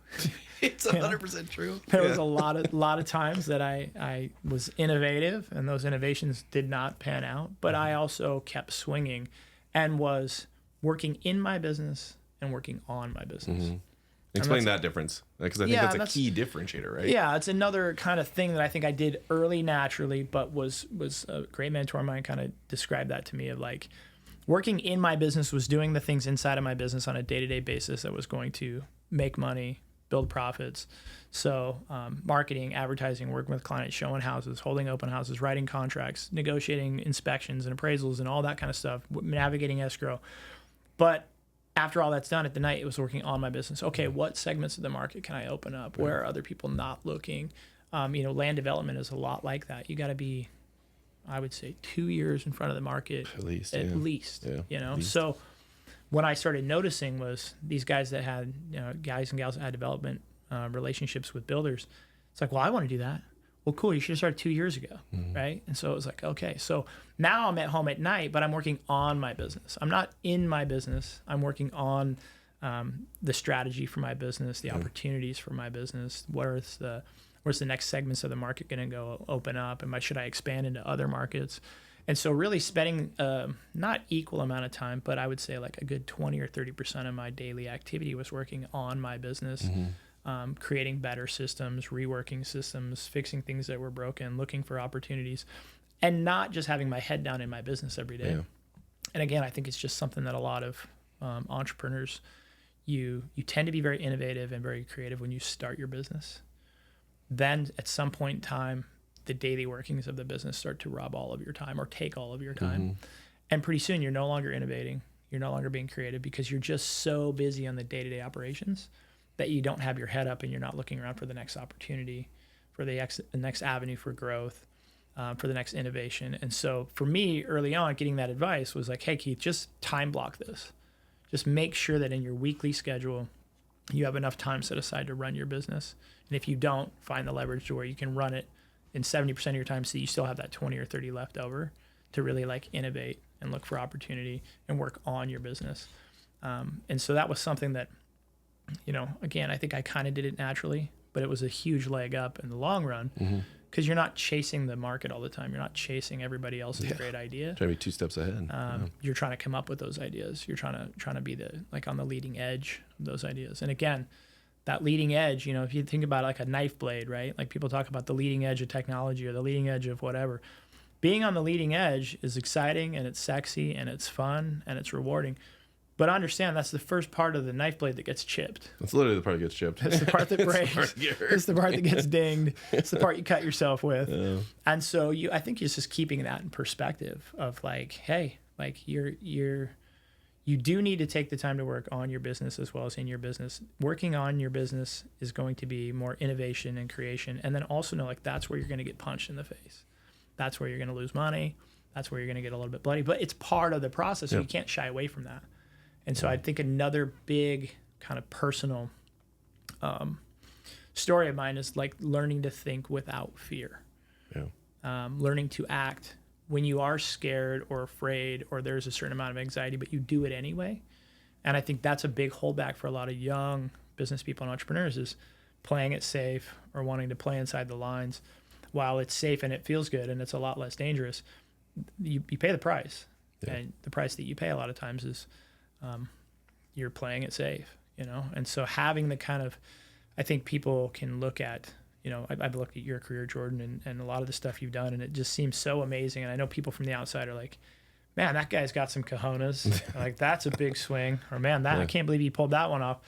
It's 100% true. There was a lot of times that I was innovative and those innovations did not pan out, but I also kept swinging and was working in my business and working on my business. Explain that difference, because I think that's a key differentiator, right? Yeah, it's another kind of thing that I think I did early naturally, but was a great mentor of mine kind of described that to me of like, working in my business was doing the things inside of my business on a day-to-day basis that was going to make money, build profits. So marketing, advertising, working with clients, showing houses, holding open houses, writing contracts, negotiating inspections and appraisals and all that kind of stuff, navigating escrow. But after all that's done at the night, it was working on my business. Okay, what segments of the market can I open up? Where are other people not looking? Land development is a lot like that. You got to be, I would say, 2 years in front of the market at least. So when I started noticing was these guys that had, guys and gals that had development relationships with builders. It's like, well, I want to do that. Well, cool. You should have started 2 years ago, right? And so it was like, okay. So now I'm at home at night, but I'm working on my business. I'm not in my business. I'm working on the strategy for my business, the opportunities for my business. Where's the next segments of the market going to go open up? And should I expand into other markets? And so really spending not equal amount of time, but I would say like a good 20 or 30% of my daily activity was working on my business, creating better systems, reworking systems, fixing things that were broken, looking for opportunities, and not just having my head down in my business every day. And again, I think it's just something that a lot of entrepreneurs, you tend to be very innovative and very creative when you start your business. Then at some point in time, the daily workings of the business start to rob all of your time or take all of your time. And pretty soon you're no longer innovating. You're no longer being creative because you're just so busy on the day-to-day operations that you don't have your head up and you're not looking around for the next opportunity, for the next avenue for growth, for the next innovation. And so for me, early on, getting that advice was like, hey, Keith, just time block this. Just make sure that in your weekly schedule, you have enough time set aside to run your business. And if you don't, find the leverage to where you can run it in 70% of your time so you still have that 20 or 30 left over to really like innovate and look for opportunity and work on your business. And so that was something that, again, I think I kind of did it naturally, but it was a huge leg up in the long run because you're not chasing the market all the time. You're not chasing everybody else's great idea. Trying to be 2 steps ahead. You're trying to come up with those ideas. You're trying to be on the leading edge of those ideas. And again, that leading edge, if you think about like a knife blade, right? Like people talk about the leading edge of technology or the leading edge of whatever. Being on the leading edge is exciting and it's sexy and it's fun and it's rewarding. But understand that's the first part of the knife blade that gets chipped. That's literally the part that gets chipped. It's the part that breaks. It's the part that gets dinged. It's the part you cut yourself with. Yeah. And so I think it's just keeping that in perspective of like, hey, like you do need to take the time to work on your business as well as in your business. Working on your business is going to be more innovation and creation. And then also know like that's where you're going to get punched in the face. That's where you're going to lose money. That's where you're going to get a little bit bloody. But it's part of the process. So you can't shy away from that. And so I think another big kind of personal story of mine is like learning to think without fear. Learning to act when you are scared or afraid or there's a certain amount of anxiety, but you do it anyway. And I think that's a big holdback for a lot of young business people and entrepreneurs is playing it safe or wanting to play inside the lines. While it's safe and it feels good and it's a lot less dangerous, you pay the price. And the price that you pay a lot of times is you're playing it safe, you know? And so having the kind of, I think people can look at, you know, I've looked at your career, Jordan, and a lot of the stuff you've done, and it just seems so amazing. And I know people from the outside are like, man, that guy's got some cojones. Like, that's a big swing. Or, man, I can't believe he pulled that one off.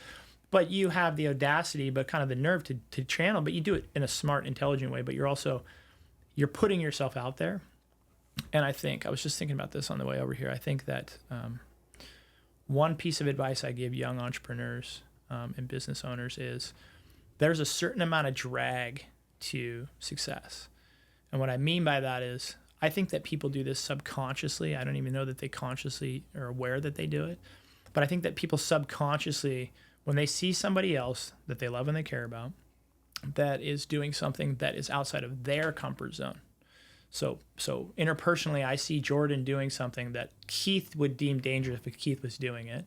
But you have the audacity, but kind of the nerve to channel, but you do it in a smart, intelligent way. But you're putting yourself out there. And I think, I was just thinking about this on the way over here. I think that one piece of advice I give young entrepreneurs and business owners is there's a certain amount of drag to success. And what I mean by that is, I think that people do this subconsciously. I don't even know that they consciously are aware that they do it. But I think that people subconsciously, when they see somebody else that they love and they care about, that is doing something that is outside of their comfort zone. So interpersonally, I see Jordan doing something that Keith would deem dangerous if Keith was doing it.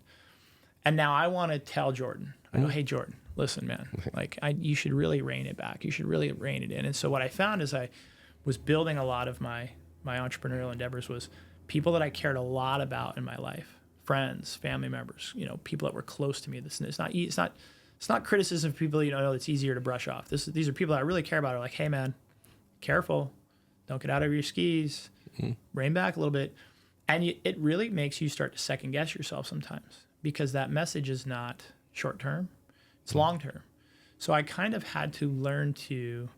And now I want to tell Jordan, I go, hey, Jordan, listen, man, like you should really rein it back. You should really rein it in. And so what I found is I was building a lot of my entrepreneurial endeavors was people that I cared a lot about in my life, friends, family members, you know, people that were close to me. It's not criticism of people, you know, it's easier to brush off. These are people that I really care about. Are like, hey, man, careful. Don't get out of your skis. Rein back a little bit. And it really makes you start to second guess yourself sometimes, because that message is not short term, it's long term. So I kind of had to learn to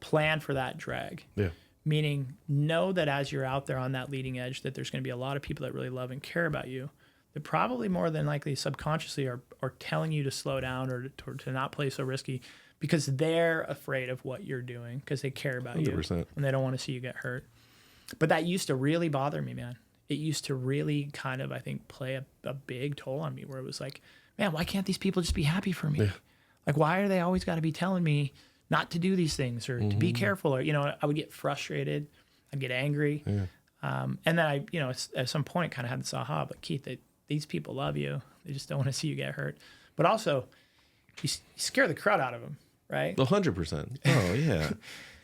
plan for that drag. Yeah. Meaning, know that as you're out there on that leading edge, that there's going to be a lot of people that really love and care about you, that probably more than likely subconsciously are telling you to slow down or to not play so risky, because they're afraid of what you're doing, because they care about 100%. You and they don't want to see you get hurt. But that used to really bother me, man. It used to really kind of, I think, play a big toll on me, where it was like, man, why can't these people just be happy for me? Yeah. Like, why are they always got to be telling me not to do these things or to be careful? Or, you know, I would get frustrated. I'd get angry. Yeah. And then I, you know, at some point kind of had this aha, but Keith, these people love you. They just don't want to see you get hurt. But also, you scare the crud out of them, right? 100%. Oh, yeah.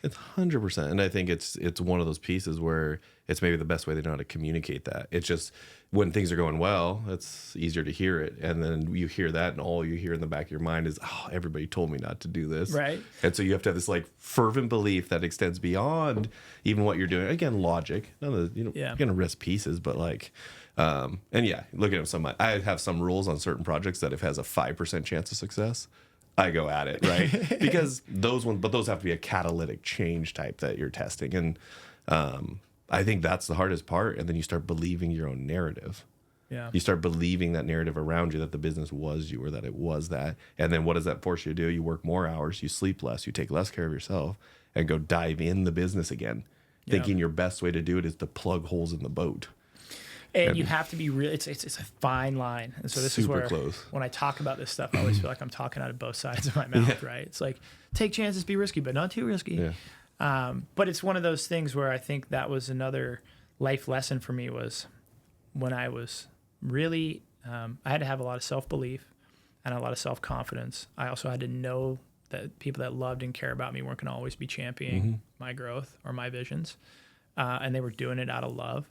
It's 100%. And I think it's one of those pieces where it's maybe the best way they know how to communicate that. It's just when things are going well, it's easier to hear it. And then you hear that, and all you hear in the back of your mind is, oh, everybody told me not to do this. Right. And so you have to have this like fervent belief that extends beyond even what you're doing. Again, logic. None of the, you're going to risk pieces, but like, and yeah, look at them. I have some rules on certain projects that if it has a 5% chance of success, I go at it, right? Because those have to be a catalytic change type that you're testing. And I think that's the hardest part. And then you start believing your own narrative. Yeah. You start believing that narrative around you, that the business was you, or that it was that. And then what does that force you to do? You work more hours, you sleep less, you take less care of yourself, and go dive in the business again, thinking your best way to do it is to plug holes in the boat. And you have to be really, it's a fine line. And so this is where, when I talk about this stuff, I always feel like I'm talking out of both sides of my mouth, right? It's like, take chances, be risky, but not too risky. Yeah. But it's one of those things where I think that was another life lesson for me, was when I was really, I had to have a lot of self-belief and a lot of self-confidence. I also had to know that people that loved and care about me weren't going to always be championing my growth or my visions. And they were doing it out of love.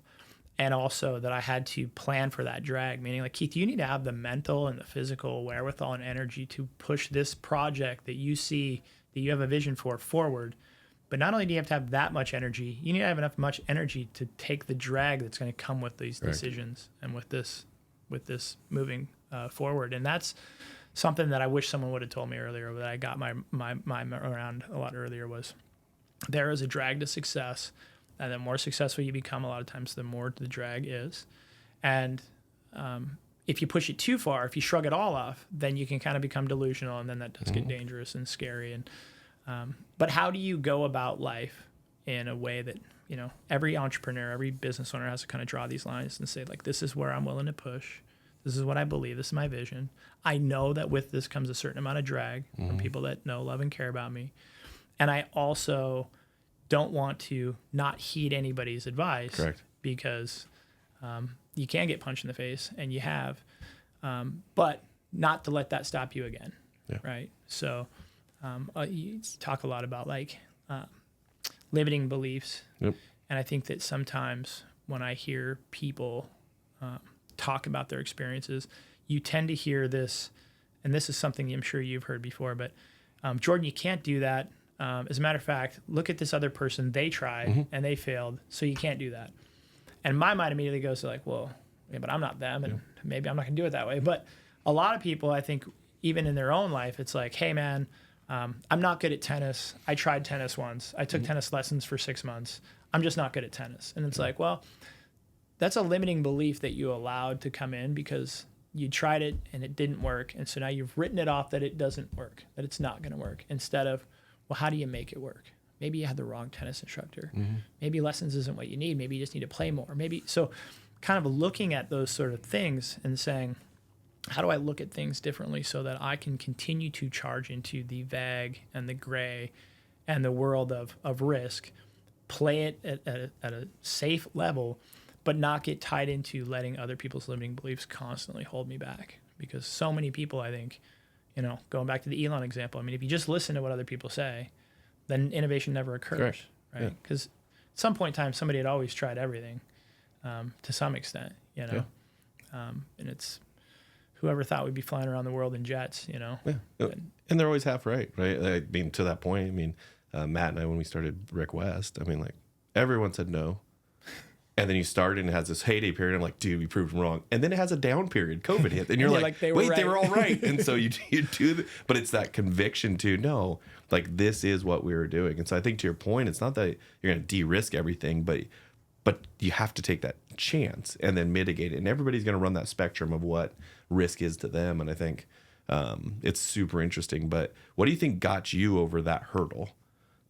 And also that I had to plan for that drag, meaning like, Keith, you need to have the mental and the physical wherewithal and energy to push this project that you see, that you have a vision for, forward. But not only do you have to have that much energy, you need to have much energy to take the drag that's going to come with these decisions and with this moving forward. And that's something that I wish someone would have told me earlier, that I got my around a lot earlier, was there is a drag to success. And the more successful you become, a lot of times, the more the drag is. And if you push it too far, if you shrug it all off, then you can kind of become delusional, and then that does get dangerous and scary. And but how do you go about life in a way that, you know, every entrepreneur, every business owner has to kind of draw these lines and say, like, this is where I'm willing to push. This is what I believe. This is my vision. I know that with this comes a certain amount of drag from people that know, love, and care about me. And I also don't want to not heed anybody's advice. Correct. Because you can get punched in the face, and you have, but not to let that stop you again. Yeah. Right. So you talk a lot about like limiting beliefs. Yep. And I think that sometimes when I hear people talk about their experiences, you tend to hear this, and this is something I'm sure you've heard before, but Jordan, you can't do that. As a matter of fact, look at this other person. They tried and they failed, so you can't do that. And my mind immediately goes to like, well, yeah, but I'm not them, and maybe I'm not going to do it that way. But a lot of people, I think, even in their own life, it's like, hey, man, I'm not good at tennis. I tried tennis once. I took tennis lessons for 6 months. I'm just not good at tennis. And it's like, well, that's a limiting belief that you allowed to come in because you tried it and it didn't work. And so now you've written it off that it doesn't work, that it's not going to work, instead of, well, how do you make it work? Maybe you had the wrong tennis instructor. Maybe lessons isn't what you need. Maybe you just need to play more. Maybe so kind of looking at those sort of things and saying, how do I look at things differently so that I can continue to charge into the vague and the gray and the world of risk, play it at a safe level, but not get tied into letting other people's limiting beliefs constantly hold me back? Because so many people, I think, going back to the Elon example, I mean, if you just listen to what other people say, then innovation never occurs, Correct. right? Because at some point in time, somebody had always tried everything to some extent, and it's whoever thought we'd be flying around the world in jets, Yeah. And they're always half right? I mean, to that point, Matt and I, when we started Rick West, like everyone said no. And then you started and it has this heyday period. I'm like, dude, we proved them wrong. And then it has a down period. COVID hit. And you're like they wait, they were all right. And so you do, but it's that conviction to no, like this is what we were doing. And so I think to your point, it's not that you're going to de-risk everything, but you have to take that chance and then mitigate it. And everybody's going to run that spectrum of what risk is to them. And I think it's super interesting. But what do you think got you over that hurdle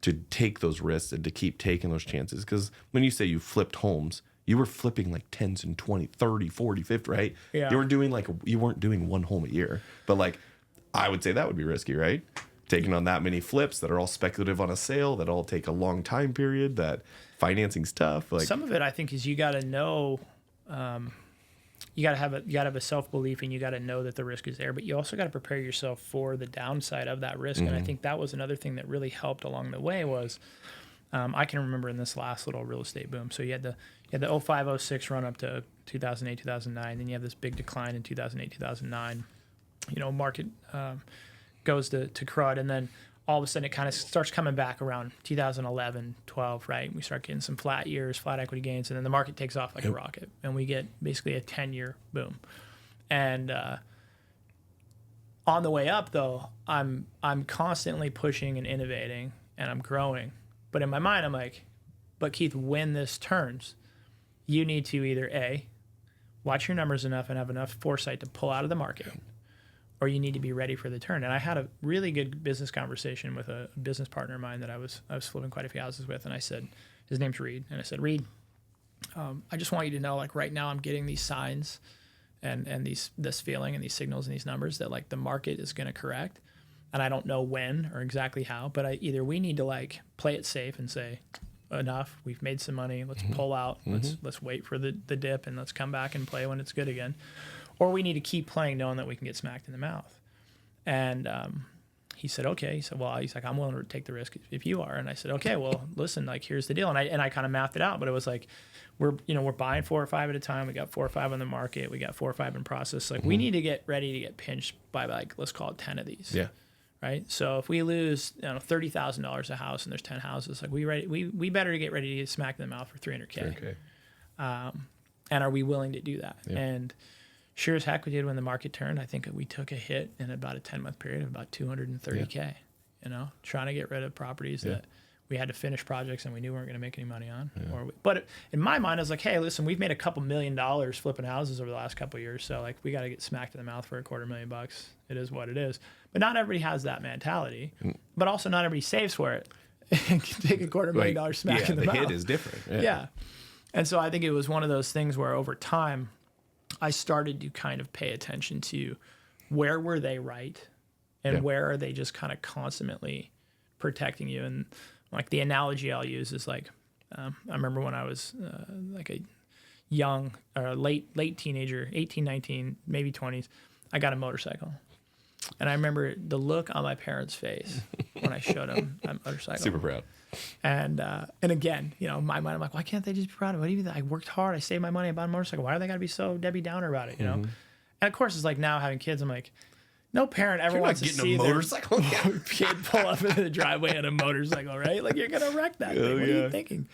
to take those risks and to keep taking those chances? Because when you say you flipped homes, you were flipping like 10s and 20, 30, 40, 50, right? Yeah. You weren't doing one home a year. But like, I would say that would be risky, right? Taking on that many flips that are all speculative on a sale, that all take a long time period, financing's tough. Like some of it, I think, is you got to know, you got to have a self-belief, and you got to know that the risk is there, but you also got to prepare yourself for the downside of that risk. And I think that was another thing that really helped along the way was, I can remember in this last little real estate boom. So you had the 05, 06 run up to 2008, 2009. Then you have this big decline in 2008, 2009. Market goes to crud, and then all of a sudden it kind of starts coming back around 2011, 12, right? We start getting some flat years, flat equity gains, and then the market takes off like a rocket, and we get basically a 10-year boom. And on the way up, though, I'm constantly pushing and innovating, and I'm growing. But in my mind, I'm like, but Keith, when this turns, you need to either A, watch your numbers enough and have enough foresight to pull out of the market, or you need to be ready for the turn. And I had a really good business conversation with a business partner of mine that I was flipping quite a few houses with, and I said, his name's Reed, and I said, Reed, I just want you to know, like right now, I'm getting these signs and this feeling and these signals and these numbers that like the market is going to correct, and I don't know when or exactly how, but either we need to like play it safe and say, enough, we've made some money, let's pull out, let's wait for the dip and let's come back and play when it's good again. Or we need to keep playing knowing that we can get smacked in the mouth. And he said, okay. He said, well, he's like, I'm willing to take the risk if you are. And I said, okay, well, listen, like, here's the deal. And I kind of mapped it out, but it was like, we're buying 4 or 5 at a time. We got 4 or 5 on the market. We got 4 or 5 in process. Like we need to get ready to get pinched by like, let's call it 10 of these. Yeah. Right. So if we lose, $30,000 a house and there's 10 houses, like we better get ready to get smacked in the mouth for $300K. And are we willing to do that? Yeah. And sure as heck we did when the market turned. I think we took a hit in about a 10-month period of about $230K, trying to get rid of properties that we had to finish projects and we knew we weren't going to make any money on. Yeah. But in my mind, I was like, hey, listen, we've made a couple $1 million flipping houses over the last couple of years. So like we got to get smacked in the mouth for $250,000. It is what it is. But not everybody has that mentality. But also not everybody saves for it and can take a $250,000 smack in the mouth. The hit is different. Yeah. And so I think it was one of those things where over time, I started to kind of pay attention to where were they right and where are they just kind of constantly protecting you. And like the analogy I'll use is like, I remember when I was like a young or late teenager, 18, 19, maybe 20s, I got a motorcycle. And I remember the look on my parents' face when I showed them that motorcycle. Super proud. And again, you know, in my mind, I'm like, why can't they just be proud of it? What do you mean? I worked hard. I saved my money. I bought a motorcycle. Why are they got to be so Debbie Downer about it? You know? And of course, it's like now having kids, I'm like, no parent ever wants to see a motorcycle. their kid pull up into the driveway on a motorcycle, right? Like, you're going to wreck that thing. What are you thinking?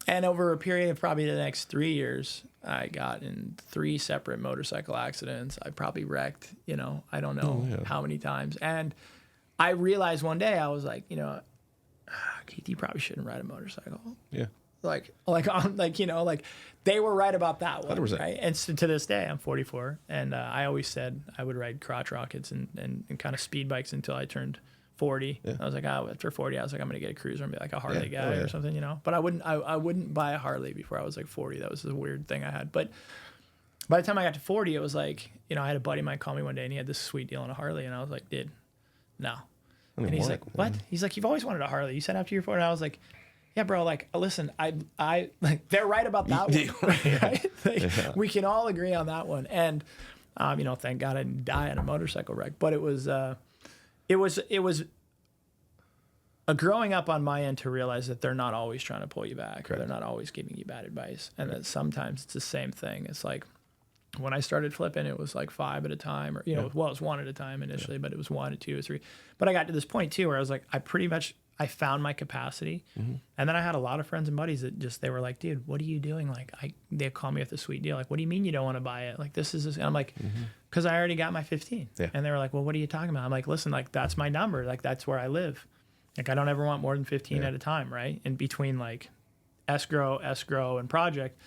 And over a period of probably the next 3 years, I got in 3 separate motorcycle accidents. I probably wrecked, you know, I don't know how many times. And I realized one day, I was like, you know, Keith, you probably shouldn't ride a motorcycle. Yeah. Like, you know, like they were right about that one, 100%. right? And so to this day, I'm 44, and I always said I would ride crotch rockets and kind of speed bikes until I turned 40. Yeah. I was like, after 40, I was like, I'm gonna get a cruiser and be like a Harley guy or something, you know. But I wouldn't buy a Harley before I was like 40. That was a weird thing I had. But by the time I got to 40, it was like, you know, I had a buddy of mine call me one day, and he had this sweet deal on a Harley, and I was like, dude, no. And he's like, what? He's like, you've always wanted a Harley. You said after you're 40. And I was like, yeah, bro, like, listen, I like, they're right about that one, right? Like, we can all agree on that one. And, you know, thank God I didn't die in a motorcycle wreck, but it was a growing up on my end to realize that they're not always trying to pull you back. Correct. Or they're not always giving you bad advice. And that sometimes it's the same thing. It's like, when I started flipping, it was like 5 at a time, or, you know, well, it was 1 at a time initially, but it was 1 or 2 or 3. But I got to this point too, where I was like, I found my capacity. And then I had a lot of friends and buddies that they were like, dude, what are you doing? Like, they call me with a sweet deal. Like, what do you mean you don't want to buy it? Like, this is this. And I'm like, cause I already got my 15. Yeah. And they were like, well, what are you talking about? I'm like, listen, like, that's my number. Like, that's where I live. Like, I don't ever want more than 15 at a time. Right. In between like escrow and project.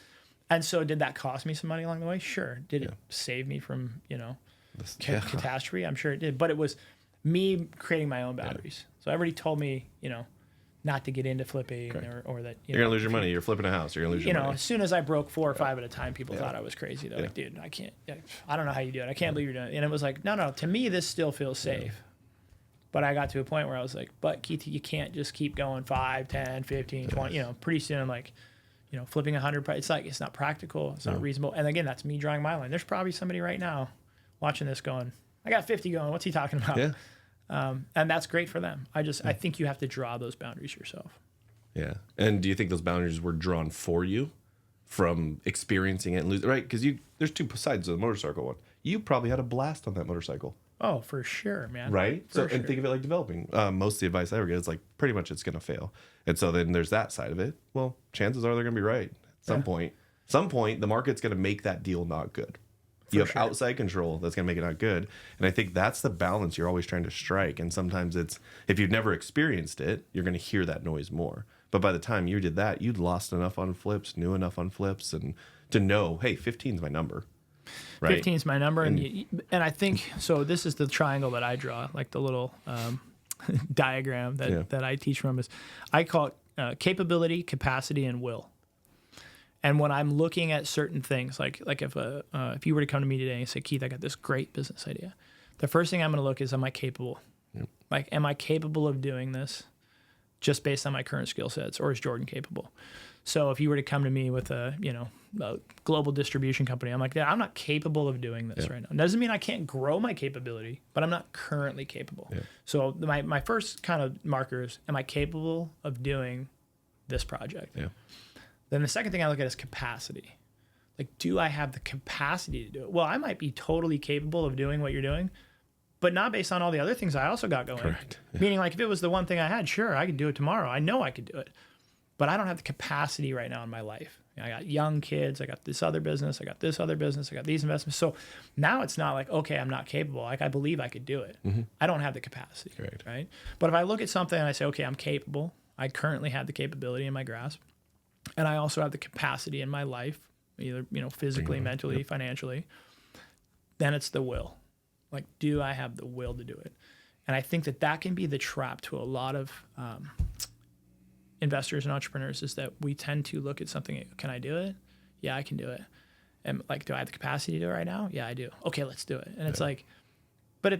And so did that cost me some money along the way? Sure. Did it save me from, you know, catastrophe? I'm sure it did. But it was me creating my own boundaries. So everybody told me, you know, not to get into flipping or that you're going to lose your money. You're flipping a house. You're going to lose your money. You know, as soon as I broke 4 or 5 at a time, people thought I was crazy. They're like, dude, I can't. I don't know how you do it. I can't believe you're doing it. And it was like, no, to me, this still feels safe. But I got to a point where I was like, but Keith, you can't just keep going 5, 10, 15, 20. You know, pretty soon I'm like, you know, flipping 100, it's like, it's not practical. It's not reasonable. And again, that's me drawing my line. There's probably somebody right now watching this going, I got 50 going. What's he talking about? Yeah. And that's great for them. I think you have to draw those boundaries yourself. Yeah. And do you think those boundaries were drawn for you from experiencing it and losing, right? Because there's 2 sides of the motorcycle one. You probably had a blast on that motorcycle. Oh, for sure, man. Right? And think of it like developing. Most of the advice I ever get is like, pretty much it's going to fail. And so then there's that side of it. Well, chances are they're going to be right at some point. Some point, the market's going to make that deal not good. You have outside control that's going to make it not good. And I think that's the balance you're always trying to strike. And sometimes it's, if you've never experienced it, you're going to hear that noise more. But by the time you did that, you'd lost enough on flips, knew enough on flips, and to know, hey, 15 is my number. Right? 15 is my number. And I think, so this is the triangle that I draw, like the little diagram that I teach from is, I call it capability, capacity, and will. And when I'm looking at certain things, like if you were to come to me today and say, Keith, I got this great business idea, the first thing I'm going to look is, am I capable? Yep. Like, am I capable of doing this just based on my current skill sets, or is Jordan capable? So if you were to come to me with a global distribution company, I'm like, yeah, I'm not capable of doing this right now. It doesn't mean I can't grow my capability, but I'm not currently capable. Yeah. So my first kind of marker is, am I capable of doing this project? Yeah. Then the second thing I look at is capacity. Like, do I have the capacity to do it? Well, I might be totally capable of doing what you're doing, but not based on all the other things I also got going. Correct. Yeah. Meaning, like, if it was the one thing I had, sure, I could do it tomorrow. I know I could do it. But I don't have the capacity right now in my life. I got young kids. I got this other business. I got this other business. I got these investments. So now it's not like, okay, I'm not capable. Like, I believe I could do it. Mm-hmm. I don't have the capacity. Right? But if I look at something and I say, okay, I'm capable. I currently have the capability in my grasp. And I also have the capacity in my life, either, physically, mentally, financially. Then it's the will. Like, do I have the will to do it? And I think that can be the trap to a lot of investors and entrepreneurs, is that we tend to look at something. Can I do it? Yeah, I can do it. And like, do I have the capacity to do it right now? Yeah, I do. Okay, let's do it. And it's like, but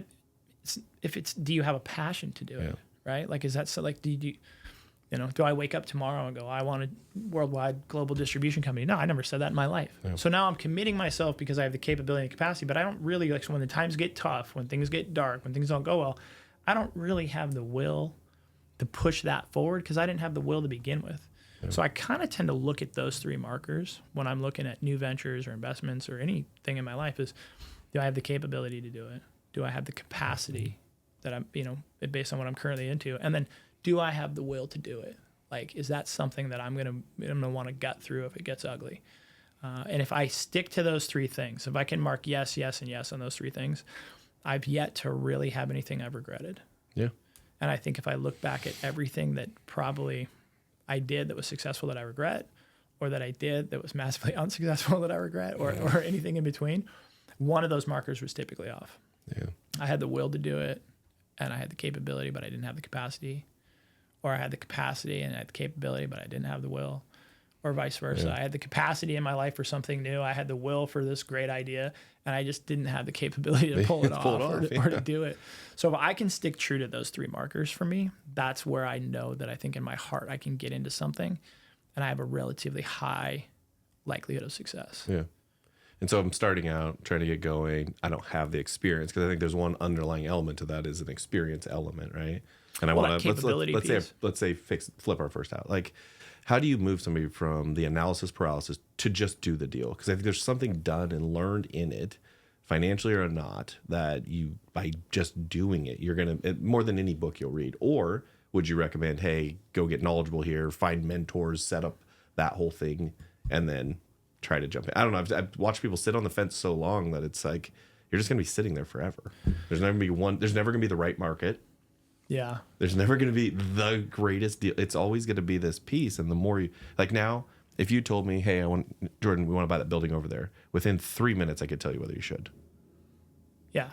do you have a passion to do it? Right? Like, is that so? Like, do I wake up tomorrow and go, I want a worldwide global distribution company? No, I never said that in my life. Yeah. So now I'm committing myself because I have the capability and capacity, but I don't really, like, so when the times get tough, when things get dark, when things don't go well, I don't really have the will to push that forward because I didn't have the will to begin with. Yeah. So I kind of tend to look at those 3 markers when I'm looking at new ventures or investments or anything in my life is, do I have the capability to do it? Do I have the capacity that I'm, based on what I'm currently into? And then do I have the will to do it? Like, is that something that I'm gonna want to gut through if it gets ugly? And if I stick to those 3 things, if I can mark yes, yes, and yes on those 3 things, I've yet to really have anything I've regretted. Yeah. And I think if I look back at everything that probably I did that was successful that I regret, or that I did that was massively unsuccessful that I regret, or anything in between, one of those markers was typically off. Yeah. I had the will to do it, and I had the capability, but I didn't have the capacity. Or I had the capacity and I had the capability, but I didn't have the will. Or vice versa. Yeah. I had the capacity in my life for something new. I had the will for this great idea, and I just didn't have the capability to pull it off or to do it. So if I can stick true to those 3 markers for me, that's where I know that I think in my heart I can get into something, and I have a relatively high likelihood of success. Yeah. And so I'm starting out, trying to get going. I don't have the experience because I think there's one underlying element to that is an experience element, right? And I want to let's say flip our first out. Like, how do you move somebody from the analysis paralysis to just do the deal? Because I think there's something done and learned in it, financially or not, that you by just doing it, you're gonna more than any book you'll read. Or would you recommend, hey, go get knowledgeable here, find mentors, set up that whole thing, and then try to jump in? I don't know. I've watched people sit on the fence so long that it's like you're just gonna be sitting there forever. There's never gonna be the right market. Yeah. There's never going to be the greatest deal. It's always going to be this piece. And the more you, like now, if you told me, hey, Jordan, we want to buy that building over there, within 3 minutes, I could tell you whether you should. Yeah.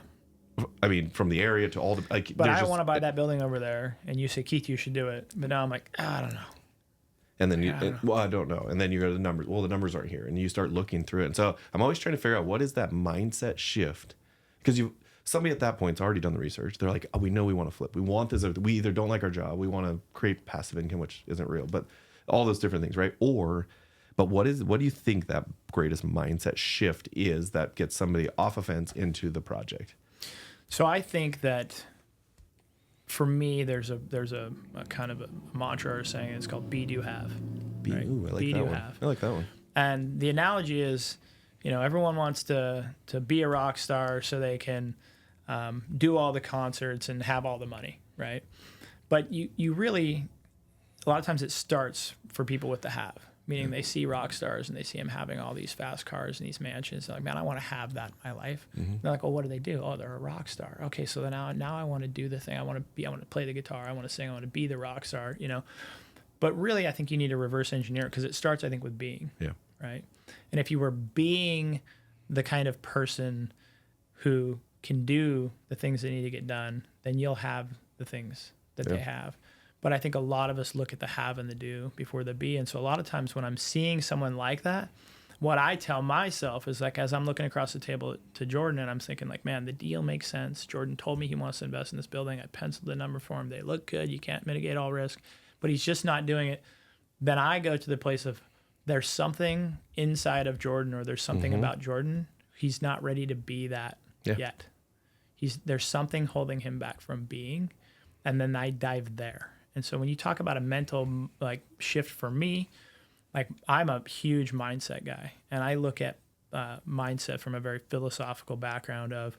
I mean, from the area to all the, like, but I want to buy that building over there. And you say, Keith, you should do it. But now I'm like, I don't know. And then I don't know. And then you go to the numbers. Well, the numbers aren't here. And you start looking through it. And so I'm always trying to figure out what is that mindset shift? Because somebody at that point's already done the research. They're like, oh, we know we want to flip. We want this. We either don't like our job. We want to create passive income, which isn't real, but all those different things, right? But what do you think that greatest mindset shift is that gets somebody off a fence into the project? So I think that for me, there's a kind of a mantra or saying. It's called be, do, have. Right? Ooh, I like be, that do, one. have. I like that one. And the analogy is, everyone wants to be a rock star so they can do all the concerts and have all the money, right? But you really, a lot of times it starts for people with the have, meaning they see rock stars and they see them having all these fast cars and these mansions. They're like, man, I want to have that in my life. Mm-hmm. They're like, well, what do? Oh, they're a rock star. Okay, so now I want to do the thing. I want to play the guitar. I want to sing. I want to be the rock star, But really, I think you need to reverse engineer it because it starts, I think, with being. Yeah. Right? And if you were being the kind of person who can do the things that need to get done, then you'll have the things that they have. But I think a lot of us look at the have and the do before the be. And so a lot of times when I'm seeing someone like that, what I tell myself is like, as I'm looking across the table to Jordan and I'm thinking like, man, the deal makes sense. Jordan told me he wants to invest in this building. I penciled the number for him. They look good. You can't mitigate all risk, but he's just not doing it. Then I go to the place of there's something inside of Jordan or there's something about Jordan. He's not ready to be that yet. There's something holding him back from being, and then I dive there. And so when you talk about a mental like shift for me, like I'm a huge mindset guy, and I look at mindset from a very philosophical background of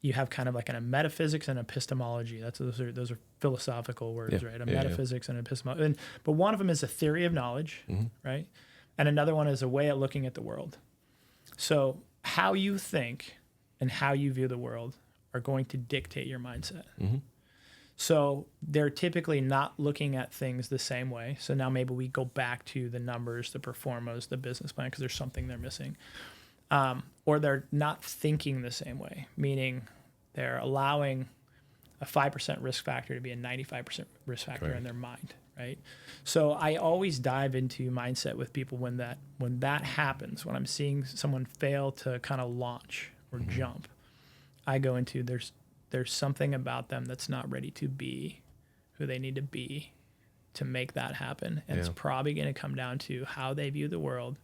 you have kind of like a metaphysics and epistemology. Those are philosophical words, right? Metaphysics and epistemology. But one of them is a theory of knowledge, right? And another one is a way of looking at the world. So how you think and how you view the world are going to dictate your mindset. Mm-hmm. So they're typically not looking at things the same way. So now maybe we go back to the numbers, the performance, the business plan, because there's something they're missing. Or they're not thinking the same way, meaning they're allowing a 5% risk factor to be a 95% risk factor in their mind, right? So I always dive into mindset with people when that happens, when I'm seeing someone fail to kind of launch or jump. I go into there's something about them that's not ready to be who they need to be to make that happen. And it's probably going to come down to how they view the world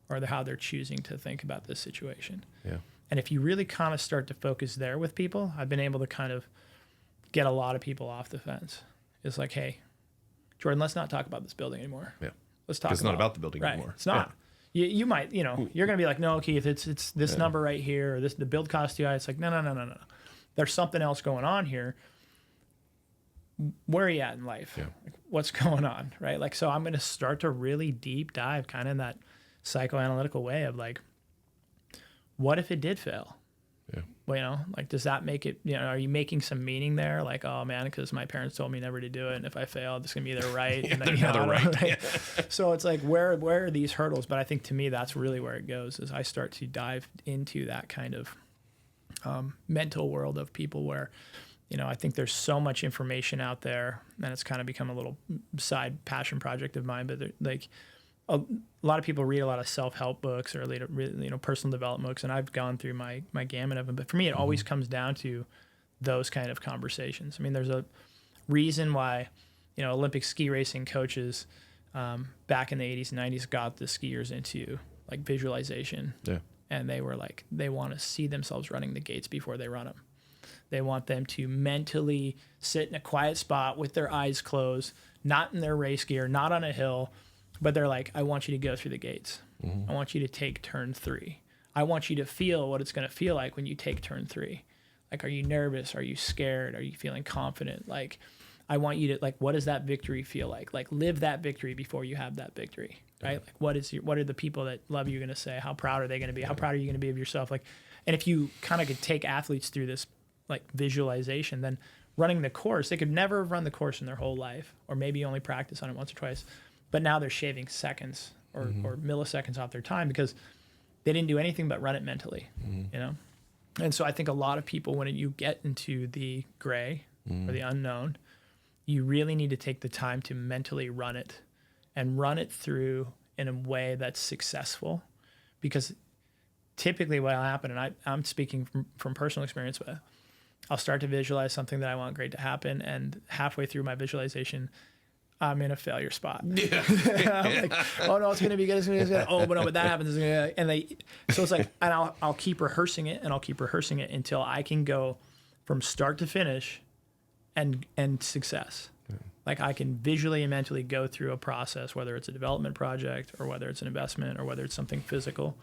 or how they're choosing to think about this situation. Yeah. And if you really kind of start to focus there with people, I've been able to kind of get a lot of people off the fence. It's like, hey, Jordan, let's not talk about this building anymore. Yeah. Let's talk. It's not about the building anymore. It's not. You might, you're going to be like, no, Keith, it's this number right here, or the build cost too high. It's like, no. There's something else going on here. Where are you at in life? Yeah. Like, what's going on, right? Like, so I'm going to start to really deep dive kind of in that psychoanalytical way of like, what if it did fail? Yeah. Well, like, does that make it, are you making some meaning there? Like, oh man, because my parents told me never to do it. And if I fail, it's going to be their right. And then, they're right. Right? So it's like, where are these hurdles? But I think to me, that's really where it goes, is I start to dive into that kind of mental world of people where, I think there's so much information out there, and it's kind of become a little side passion project of mine, but like, a lot of people read a lot of self-help books or personal development books, and I've gone through my gamut of them. But for me, it always comes down to those kind of conversations. I mean, there's a reason why Olympic ski racing coaches back in the 80s and 90s got the skiers into like visualization. Yeah. And they were like, they want to see themselves running the gates before they run them. They want them to mentally sit in a quiet spot with their eyes closed, not in their race gear, not on a hill. But they're like, I want you to go through the gates. I want you to take turn 3. I want you to feel what it's going to feel like when you take turn 3. Like, are you nervous? Are you scared? Are you feeling confident? Like, I want you to, like, what does that victory feel like? Like, live that victory before you have that victory, right? Like, what are the people that love you going to say? How proud are they going to be? How proud are you going to be of yourself? Like, and if you kind of could take athletes through this, like, visualization, then running the course, they could never have run the course in their whole life, or maybe only practice on it once or twice. But now they're shaving seconds or milliseconds off their time because they didn't do anything but run it mentally, And so I think a lot of people, when you get into the gray or the unknown, you really need to take the time to mentally run it and run it through in a way that's successful. Because typically what will happen, and I'm speaking from personal experience, but I'll start to visualize something that I want great to happen, and halfway through my visualization, I'm in a failure spot. Yeah. I'm like, oh no, it's gonna be good. It's gonna be good. Oh, but no, but that happens. So it's like, and I'll keep rehearsing it, and I'll keep rehearsing it until I can go from start to finish, and success. Yeah. Like, I can visually and mentally go through a process, whether it's a development project or whether it's an investment or whether it's something physical,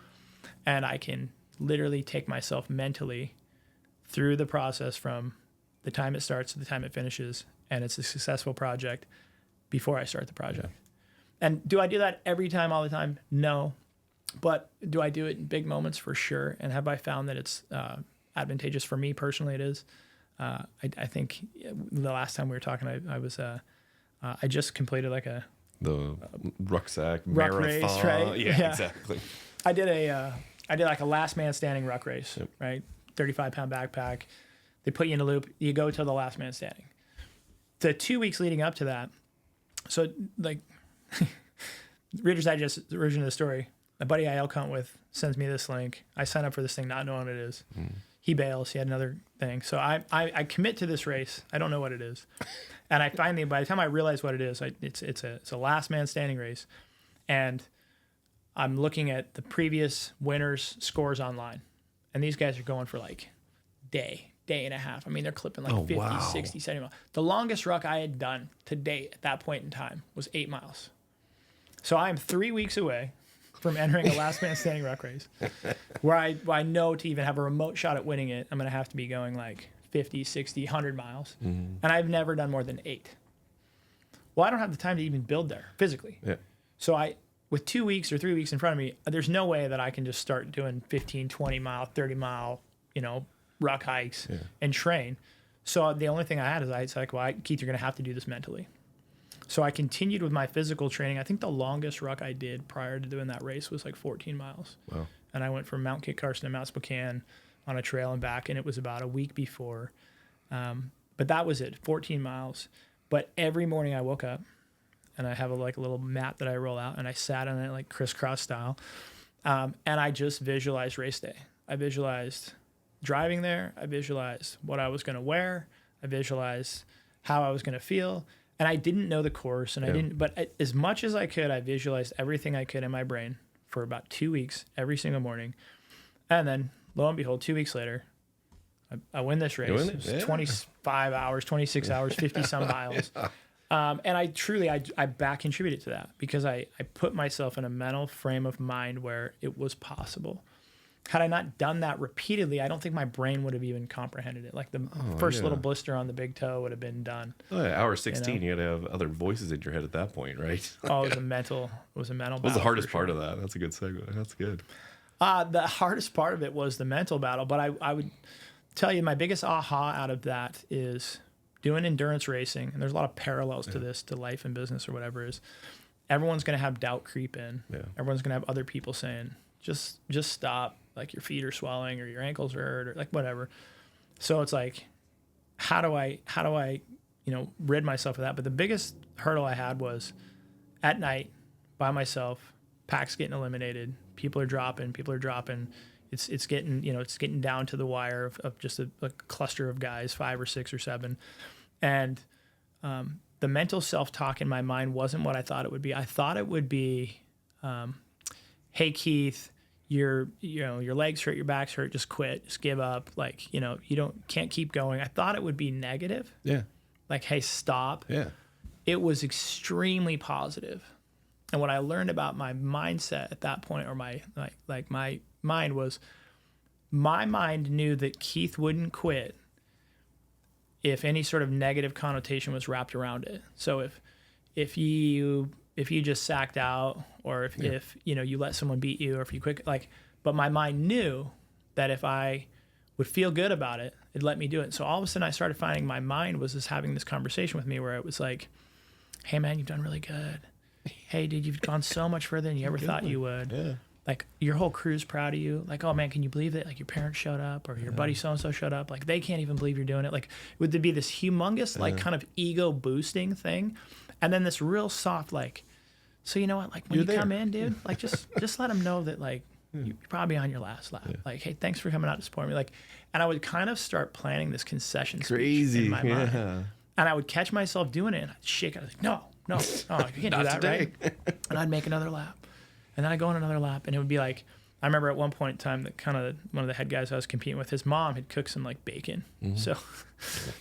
and I can literally take myself mentally through the process from the time it starts to the time it finishes, and it's a successful project before I start the project. And do I do that every time, all the time? No. But do I do it in big moments? For sure. And have I found that it's advantageous for me personally? It is. I think the last time we were talking, I just completed like the rucksack ruck marathon. Race, right? Yeah, exactly. I did like a last man standing ruck race, right? 35-pound backpack. They put you in a loop. You go till the last man standing. The 2 weeks leading up to that, so, like, Reader's Digest version of the story, my buddy I elk hunt with sends me this link. I sign up for this thing not knowing what it is. He bails. He had another thing. So I commit to this race. I don't know what it is. And I finally, by the time I realize what it is, it's a last man standing race. And I'm looking at the previous winners' scores online. And these guys are going for, like, day and a half. I mean, they're clipping like 50, 60, 70 miles. The longest ruck I had done to date at that point in time was 8 miles. So I'm 3 weeks away from entering a last man standing ruck race where I know to even have a remote shot at winning it, I'm going to have to be going like 50, 60, 100 miles. And I've never done more than 8. Well, I don't have the time to even build there physically. Yeah. So with 2 weeks or 3 weeks in front of me, there's no way that I can just start doing 15, 20 mile, 30 mile, ruck hikes and train. So the only thing I had is it's like, well, Keith, you're going to have to do this mentally. So I continued with my physical training. I think the longest ruck I did prior to doing that race was like 14 miles. Wow. And I went from Mount Kit Carson to Mount Spokane on a trail and back, and it was about a week before. But that was it, 14 miles. But every morning I woke up, and I have a little mat that I roll out, and I sat on it like crisscross style. And I just visualized race day. I visualized driving there. I visualized what I was going to wear. I visualized how I was going to feel. And I didn't know the course, and but as much as I could, I visualized everything I could in my brain for about 2 weeks, every single morning. And then, lo and behold, 2 weeks later, I win this race. It was 25 hours, 26 hours, 50 some miles. And I back contributed to that because I put myself in a mental frame of mind where it was possible. Had I not done that repeatedly, I don't think my brain would have even comprehended it. Like the first little blister on the big toe would have been done. Oh, yeah. Hour 16, you got to have other voices in your head at that point, right? Oh, it was a mental battle. What was the hardest part of that? That's a good segue. That's good. The hardest part of it was the mental battle, but I would tell you my biggest aha out of that is doing endurance racing. And there's a lot of parallels to this, to life and business or whatever is. Everyone's going to have doubt creep in. Yeah. Everyone's going to have other people saying, just stop. Like your feet are swelling or your ankles hurt or like whatever. So it's like, how do I, rid myself of that? But the biggest hurdle I had was at night by myself, packs getting eliminated. People are dropping. It's getting down to the wire of just a cluster of guys, 5 or 6 or 7. And the mental self-talk in my mind wasn't what I thought it would be. I thought it would be, hey, Keith, your legs hurt, your back's hurt, just quit, just give up. Like, can't keep going. I thought it would be negative. Yeah. Like, hey, stop. Yeah. It was extremely positive. And what I learned about my mindset at that point, or my mind was, my mind knew that Keith wouldn't quit if any sort of negative connotation was wrapped around it. So if you just sacked out, or if you let someone beat you, or if you quit, but my mind knew that if I would feel good about it, it'd let me do it. So all of a sudden I started finding my mind was just having this conversation with me where it was like, hey man, you've done really good. Hey dude, you've gone so much further than you ever thought you would. Yeah. Like your whole crew's proud of you. Like, oh man, can you believe it? Like your parents showed up, or your buddy so-and-so showed up. Like they can't even believe you're doing it. Like would there be this humongous, like kind of ego boosting thing? And then this real soft, like, so you know what? Like when you come in, dude, like just let them know that like you're probably on your last lap. Yeah. Like, hey, thanks for coming out to support me. Like, and I would kind of start planning this concession speech in my mind. And I would catch myself doing it, and I'd shake it. I was like, no, you can't do that, right? And I'd make another lap. And then I'd go on another lap, and it would be like, I remember at one point in time that kind of one of the head guys I was competing with, his mom had cooked some like bacon. Mm-hmm. So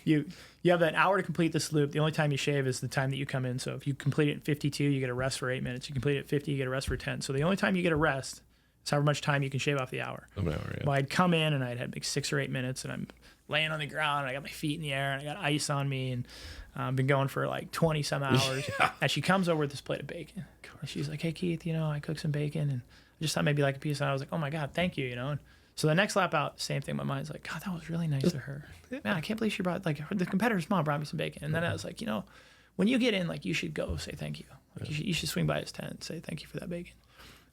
you have that hour to complete this loop. The only time you shave is the time that you come in. So if you complete it in 52, you get a rest for 8 minutes. You complete it at 50, you get a rest for 10. So the only time you get a rest is however much time you can shave off the hour. An hour, yeah. Well, I'd come in and I'd had like 6 or 8 minutes, and I'm laying on the ground, and I got my feet in the air, and I got ice on me, and I've been going for like 20 some hours. And she comes over with this plate of bacon. And she's like, hey Keith, I cooked some bacon, and I just thought maybe like a piece. And I was like, oh my God, thank you, And so the next lap out, same thing. My mind's like, God, that was really nice of her. Man, I can't believe she brought, like, the competitor's mom brought me some bacon. And then I was like, when you get in, like, you should go say thank you. Like, you should swing by his tent and say thank you for that bacon.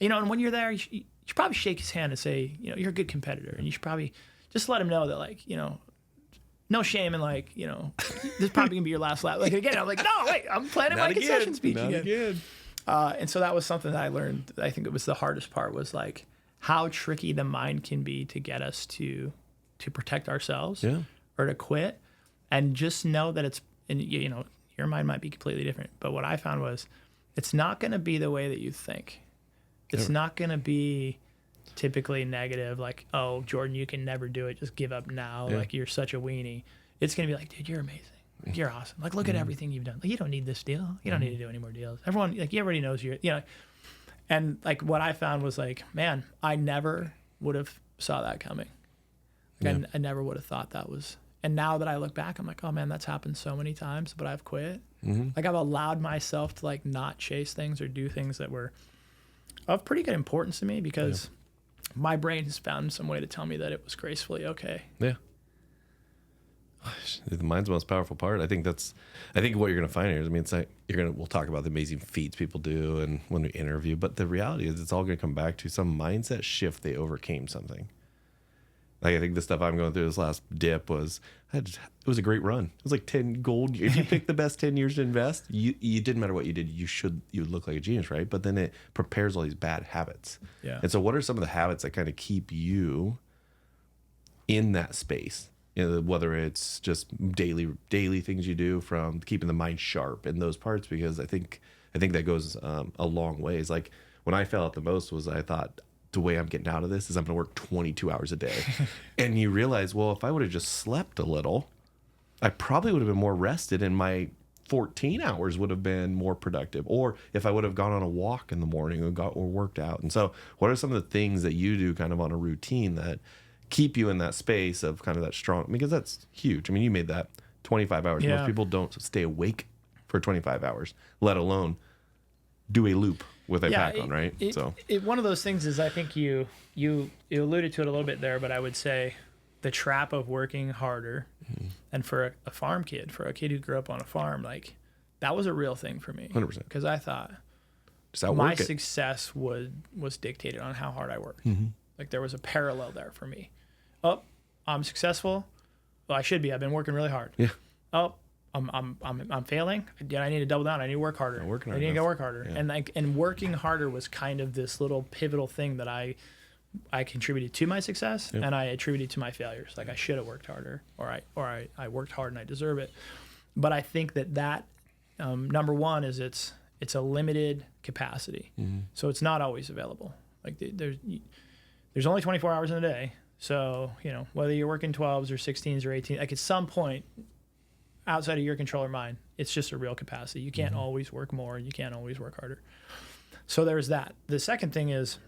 And when you're there, you should probably shake his hand and say, you're a good competitor. And you should probably just let him know that, like, no shame in, like, this is probably going to be your last lap. Like, again, I'm like, no, wait, I'm planning my concession speech again. And so that was something that I learned. I think it was the hardest part, was like how tricky the mind can be to get us to protect ourselves or to quit, and just know that it's, and your mind might be completely different. But what I found was it's not going to be the way that you think. It's not going to be typically negative, like, oh, Jordan, you can never do it. Just give up now. Yeah. Like, you're such a weenie. It's going to be like, dude, you're amazing. Like, you're awesome. Like, look at everything you've done. Like, you don't need this deal. You don't need to do any more deals. Everyone, like, everybody knows you're. And like what I found was like, man, I never would have saw that coming. Like, I never would have thought that was. And now that I look back, I'm like, oh man, that's happened so many times, but I've quit. Mm-hmm. Like, I've allowed myself to like not chase things or do things that were of pretty good importance to me, because my brain has found some way to tell me that it was gracefully okay. Yeah. The mind's the most powerful part. I think what you're going to find here is, it's like we'll talk about the amazing feats people do and when we interview, but the reality is it's all going to come back to some mindset shift. They overcame something. Like, I think the stuff I'm going through this last dip it was a great run. It was like 10 gold. If you pick the best 10 years to invest, you didn't matter what you did, you would look like a genius, right? But then it prepares all these bad habits. Yeah. And so what are some of the habits that kind of keep you in that space? Whether it's just daily things you do, from keeping the mind sharp in those parts, because I think that goes a long ways. Like, when I fell out the most was, I thought, the way I'm getting out of this is I'm going to work 22 hours a day. And you realize, well, if I would have just slept a little, I probably would have been more rested, and my 14 hours would have been more productive, or if I would have gone on a walk in the morning or worked out. And so what are some of the things that you do kind of on a routine that keep you in that space of kind of that strong, because that's huge. I mean, you made that 25 hours. Yeah. Most people don't stay awake for 25 hours, let alone do a loop with a pack on, right? One of those things is, I think you alluded to it a little bit there, but I would say the trap of working harder. And for a farm kid, for a kid who grew up on a farm, like that was a real thing for me. 100%. Because I thought my success was dictated on how hard I worked. Like there was a parallel there for me. Oh, I'm successful. Well, I should be. I've been working really hard. Yeah. Oh, I'm failing. I need to double down. I need to work harder. I need to go work harder. Yeah. And working harder was kind of this little pivotal thing that I contributed to my success, and I attributed to my failures. Like I should have worked harder, or I worked hard and I deserve it. But I think that number one is it's a limited capacity, so it's not always available. Like there's only 24 hours in a day, so whether you're working 12s or 16s or 18, like at some point outside of your control or mine, it's just a real capacity. You can't always work more, and you can't always work harder. So there's that. The second thing is,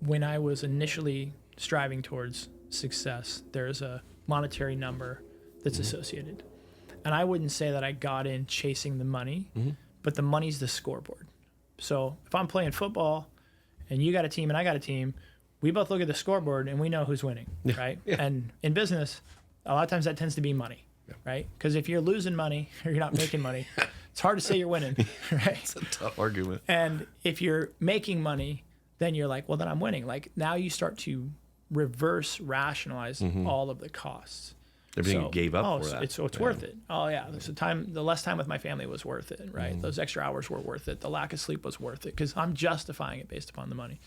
when I was initially striving towards success, there's a monetary number that's associated. And I wouldn't say that I got in chasing the money, but the money's the scoreboard. So if I'm playing football and you got a team and I got a team, we both look at the scoreboard and we know who's winning, right? Yeah. And in business, a lot of times that tends to be money, right? Because if you're losing money or you're not making money, it's hard to say you're winning, right? It's a tough argument. And if you're making money, then you're like, well, then I'm winning. Like now you start to reverse rationalize all of the costs. Everything you gave up for that. It's worth it. Oh yeah, the less time with my family was worth it, right? Those extra hours were worth it. The lack of sleep was worth it because I'm justifying it based upon the money.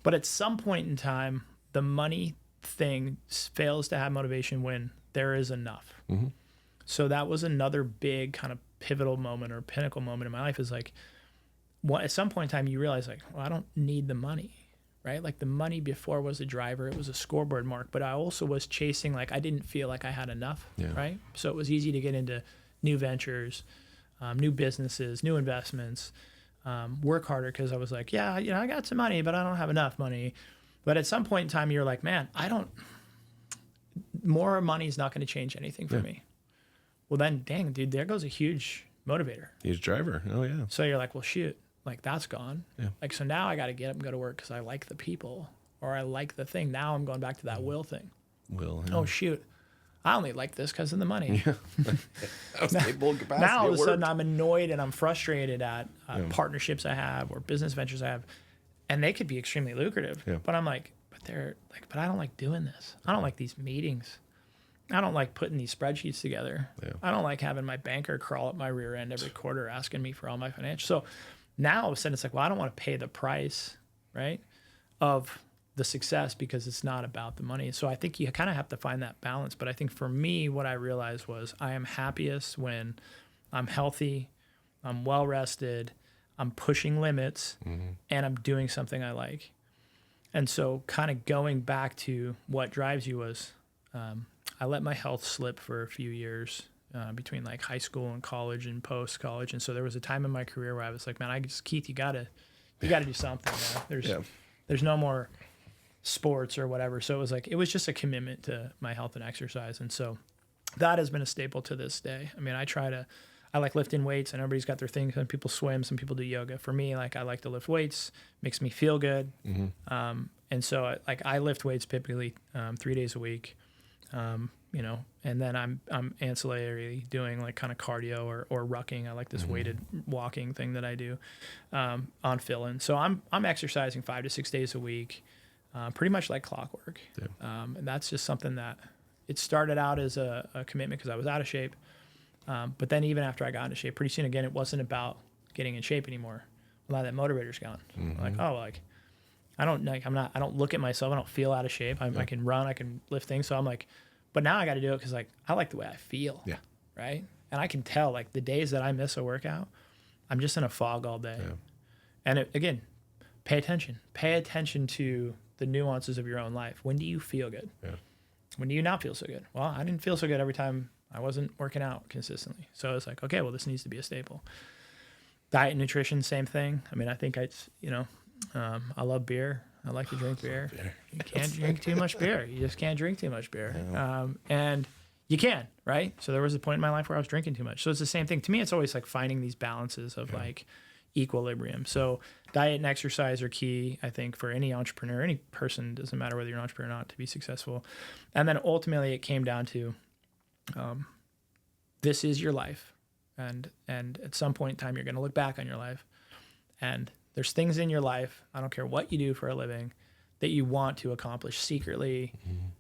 But at some point in time, the money thing fails to have motivation when there is enough. So that was another big kind of pivotal moment or pinnacle moment in my life. Is like, at some point in time, you realize like, well, I don't need the money. Right? Like the money before was a driver, it was a scoreboard mark, but I also was chasing, like I didn't feel like I had enough, right? So it was easy to get into new ventures, new businesses, new investments, work harder because I was like, I got some money, but I don't have enough money. But at some point in time, you're like, man, more money is not going to change anything for me. Well then, dang, dude, there goes a huge motivator. Huge driver. Oh yeah. So you're like, well, shoot. Like that's gone. Yeah. Like, so now I got to get up and go to work because I like the people or I like the thing. Now I'm going back to that will thing. Will. Yeah. Oh shoot. I only like this because of the money. Yeah. Now all of a sudden I'm annoyed and I'm frustrated at partnerships I have or business ventures I have, and they could be extremely lucrative. Yeah. But I'm like, but I don't like doing this. I don't like these meetings. I don't like putting these spreadsheets together. Yeah. I don't like having my banker crawl up my rear end every quarter asking me for all my financials. So now all of a sudden it's like, well, I don't want to pay the price, right, of the success because it's not about the money. So I think you kind of have to find that balance. But I think for me, what I realized was I am happiest when I'm healthy, I'm well rested, I'm pushing limits, and I'm doing something I like. And so kind of going back to what drives you was I let my health slip for a few years. Between like high school and college and post college, and so there was a time in my career where I was like, man, Keith, you gotta do something. There's no more sports or whatever. So it was just a commitment to my health and exercise, and so that has been a staple to this day. I mean, I like lifting weights, and everybody's got their thing. Some people swim, some people do yoga. For me, like I like to lift weights, makes me feel good, and so I lift weights typically 3 days a week. And then I'm ancillary doing like kind of cardio or rucking. I like this weighted walking thing that I do on fill-in. So I'm exercising 5 to 6 days a week, pretty much like clockwork. Yeah. And that's just something that it started out as a commitment because I was out of shape. But then even after I got into shape, pretty soon again, it wasn't about getting in shape anymore. A lot of that motivator's gone. I don't look at myself. I don't feel out of shape. I can run, I can lift things. So I'm like, but now I got to do it because like I like the way I feel. Yeah. Right. And I can tell like the days that I miss a workout, I'm just in a fog all day. Yeah. And again, pay attention. Pay attention to the nuances of your own life. When do you feel good? Yeah. When do you not feel so good? Well, I didn't feel so good every time I wasn't working out consistently. So I was like, okay, well, this needs to be a staple. Diet and nutrition, same thing. I mean, I think I love beer. I like to drink beer. You can't drink too much beer. You just can't drink too much beer. Yeah. And you can, right? So there was a point in my life where I was drinking too much. So it's the same thing. To me, it's always like finding these balances of like equilibrium. So diet and exercise are key, I think, for any entrepreneur, any person, doesn't matter whether you're an entrepreneur or not, to be successful. And then ultimately it came down to this is your life. And at some point in time, you're going to look back on your life. And there's things in your life, I don't care what you do for a living, that you want to accomplish secretly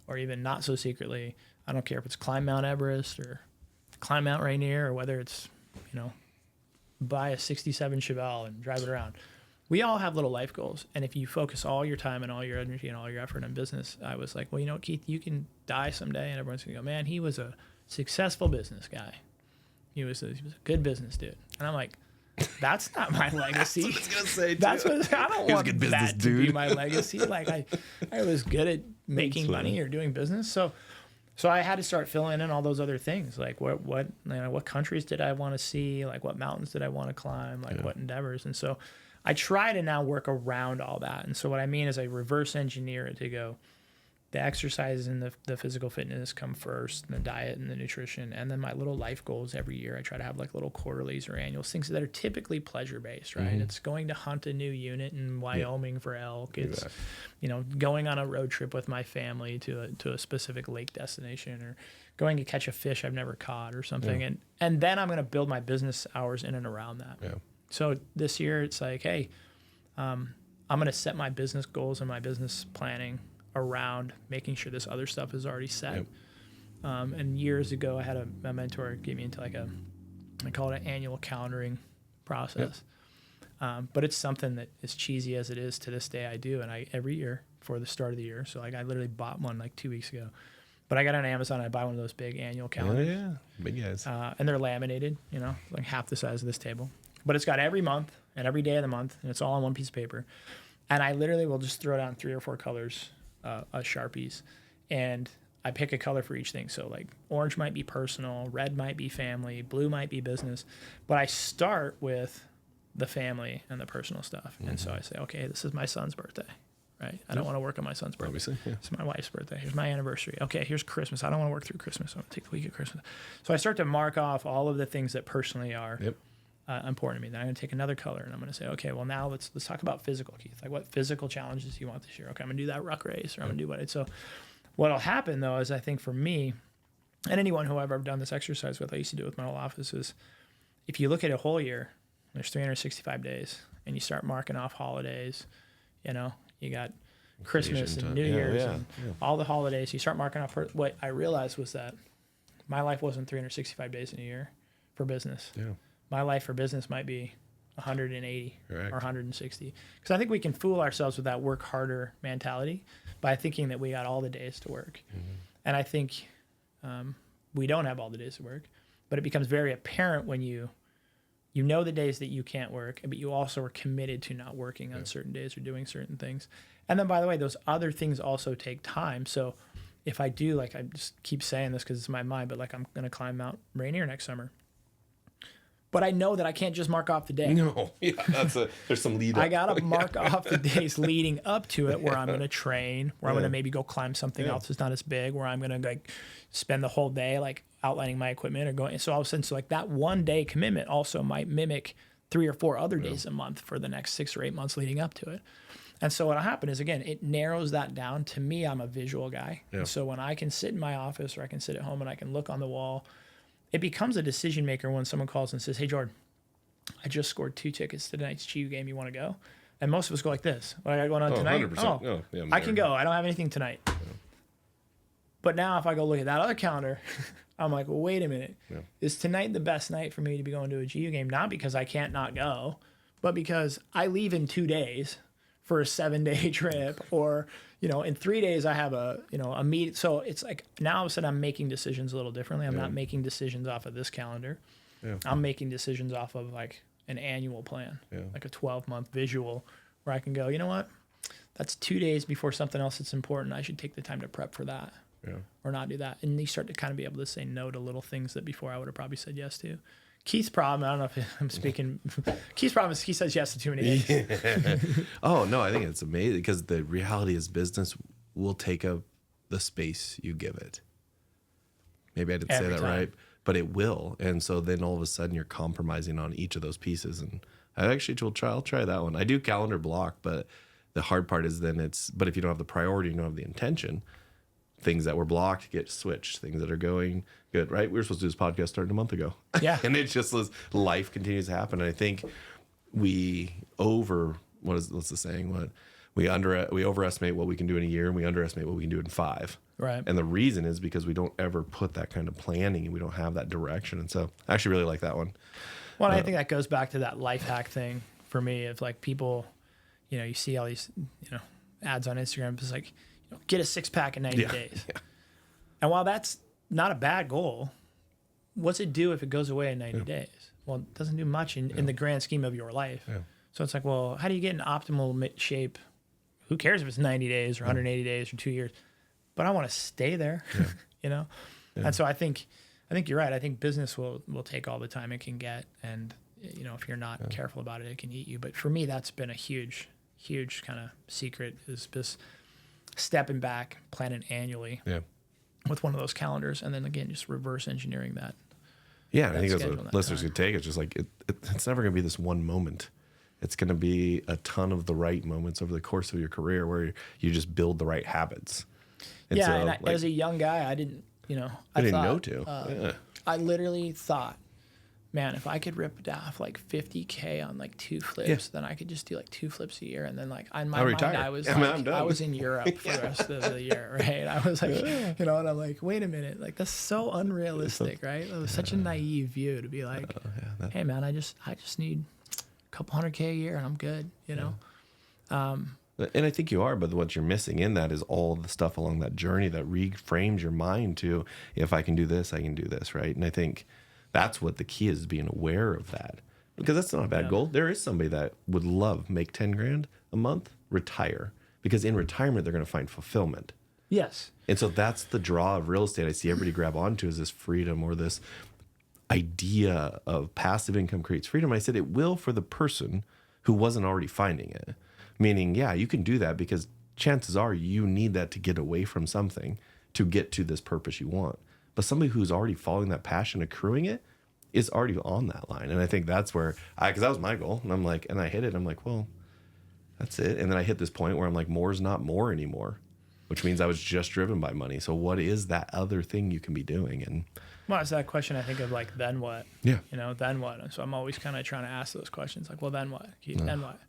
or even not so secretly. I don't care if it's climb Mount Everest or climb Mount Rainier or whether it's, buy a 67 Chevelle and drive it around. We all have little life goals. And if you focus all your time and all your energy and all your effort in business, I was like, well, you know what, Keith, you can die someday and everyone's going to go, man, he was a successful business guy. He was a good business dude. And I'm like, that's not my legacy. That's what I was gonna say. I don't want that to be my legacy. Like I was good at making money or doing business. So I had to start filling in all those other things. Like what countries did I want to see? Like what mountains did I want to climb? Like what endeavors? And so I try to now work around all that. And so what I mean is I reverse engineer it to go, the exercise and the physical fitness come first, and the diet and the nutrition, and then my little life goals every year. I try to have like little quarterlies or annuals, things that are typically pleasure-based, right? It's going to hunt a new unit in Wyoming for elk. It's, going on a road trip with my family to a specific lake destination, or going to catch a fish I've never caught or something. And then I'm going to build my business hours in and around that. Yeah. So this year it's like, hey, I'm going to set my business goals and my business planning around making sure this other stuff is already set. And years ago, I had a mentor get me into like I call it an annual calendaring process. But it's something that, as cheesy as it is to this day, I do. And every year for the start of the year. So like I literally bought one like 2 weeks ago. But I got on Amazon, I buy one of those big annual calendars. Yeah, big guys. And they're laminated, like half the size of this table. But it's got every month and every day of the month, and it's all on one piece of paper. And I literally will just throw down 3 or 4 colors Sharpies, and I pick a color for each thing. So like orange might be personal, red might be family, blue might be business, but I start with the family and the personal stuff. And so I say, okay, this is my son's birthday, right? I don't want to work on my son's birthday. Obviously, yeah. It's my wife's birthday. Here's my anniversary. Okay, here's Christmas. I don't want to work through Christmas. I'm going to take the week of Christmas. So I start to mark off all of the things that personally are important to me. Then I'm going to take another color and I'm going to say, okay, well now let's talk about physical, Keith. Like what physical challenges do you want this year? Okay, I'm going to do that ruck race, or I'm going to do what. So what'll happen though is, I think for me and anyone who I've ever done this exercise with, I used to do it with my whole office, is if you look at a whole year, there's 365 days, and you start marking off holidays. You got Christmas and New Year's and all the holidays. You start marking off. What I realized was that my life wasn't 365 days in a year for business. Yeah. My life for business might be 180 or 160. Because I think we can fool ourselves with that work harder mentality by thinking that we got all the days to work. And I think we don't have all the days to work, but it becomes very apparent when you know the days that you can't work, but you also are committed to not working on certain days or doing certain things. And then, by the way, those other things also take time. So if I do, like I just keep saying this because it's in my mind, but like I'm going to climb Mount Rainier next summer. But I know that I can't just mark off the day. No, there's some lead up. I got to mark off the days leading up to it, where I'm going to train, where I'm going to maybe go climb something else that's not as big, where I'm going to like spend the whole day like outlining my equipment or going. So all of a sudden, so like that one day commitment also might mimic 3 or 4 other days a month for the next 6 or 8 months leading up to it. And so what'll happen is, again, it narrows that down. To me, I'm a visual guy. Yeah. So when I can sit in my office or I can sit at home and I can look on the wall, it becomes a decision maker when someone calls and says, hey, Jordan, I just scored 2 tickets to tonight's GU game. You want to go? And most of us go like this. What I got going on tonight? 100%. I can go. I don't have anything tonight. Yeah. But now if I go look at that other calendar, I'm like, well, wait a minute. Yeah. Is tonight the best night for me to be going to a GU game? Not because I can't not go, but because I leave in 2 days for a 7-day trip, or, in 3 days I have a meet. So it's like now all of a sudden I'm making decisions a little differently. I'm not making decisions off of this calendar. Yeah. I'm making decisions off of like an annual plan, like a 12-month visual, where I can go, you know what? That's 2 days before something else that's important. I should take the time to prep for that. or not do that. And you start to kind of be able to say no to little things that before I would have probably said yes to. Keith's problem, I don't know if I'm speaking, Keith's problem is he says yes to too many things. Oh, no, I think it's amazing because the reality is business will take up the space you give it. Maybe I didn't say that right, but it will. And so then all of a sudden you're compromising on each of those pieces. And I actually I'll try that one. I do calendar block, but the hard part is then but if you don't have the priority, you don't have the intention, things that were blocked get switched, things that are going good, right? We were supposed to do this podcast starting a month ago. Yeah. And it just was, life continues to happen. And I think what's the saying? We overestimate what we can do in a year and we underestimate what we can do in 5. Right. And the reason is because we don't ever put that kind of planning and we don't have that direction. And so I actually really like that one. Well, I think that goes back to that life hack thing for me of like people, you see all these, ads on Instagram. It's like, get a 6-pack in 90 days. Yeah. And while that's not a bad goal, what's it do if it goes away in 90 days? Well, it doesn't do much in the grand scheme of your life. Yeah. So it's like, well, how do you get in optimal shape? Who cares if it's 90 days or 180 days or 2 years? But I want to stay there, Yeah. And so I think you're right. I think business will take all the time it can get. And, if you're not careful about it, it can eat you. But for me, that's been a huge kind of secret is just stepping back, planning annually with one of those calendars. And then again, just reverse engineering that. Yeah. I think as listeners could take, it's just like, it's never going to be this one moment. It's going to be a ton of the right moments over the course of your career where you just build the right habits. And as a young guy, I didn't, I didn't know to. I literally thought, man, if I could rip off like $50K on like 2 flips, then I could just do like 2 flips a year. And then like in my mind, I was I was in Europe for the rest of the year, right? I was like, and I'm like, wait a minute, like that's so unrealistic, right? It was such a naive view to be like, hey man, I just need a couple $100K a year and I'm good, And I think you are, but what you're missing in that is all the stuff along that journey that reframes your mind to, if I can do this, I can do this, right? And I think that's what the key is, being aware of that. Because that's not a bad goal. There is somebody that would love make 10 grand a month, retire. Because in retirement, they're going to find fulfillment. Yes. And so that's the draw of real estate I see everybody grab onto is this freedom or this idea of passive income creates freedom. I said it will for the person who wasn't already finding it. Meaning, you can do that because chances are you need that to get away from something to get to this purpose you want. But somebody who's already following that passion, accruing it, is already on that line. And I think that's where because that was my goal. And I'm like, and I hit it. I'm like, well, that's it. And then I hit this point where I'm like, more is not more anymore, which means I was just driven by money. So what is that other thing you can be doing? And well, it's that question I think of like, then what? Yeah. Then what? And so I'm always kind of trying to ask those questions. Like, well, then what? Then what?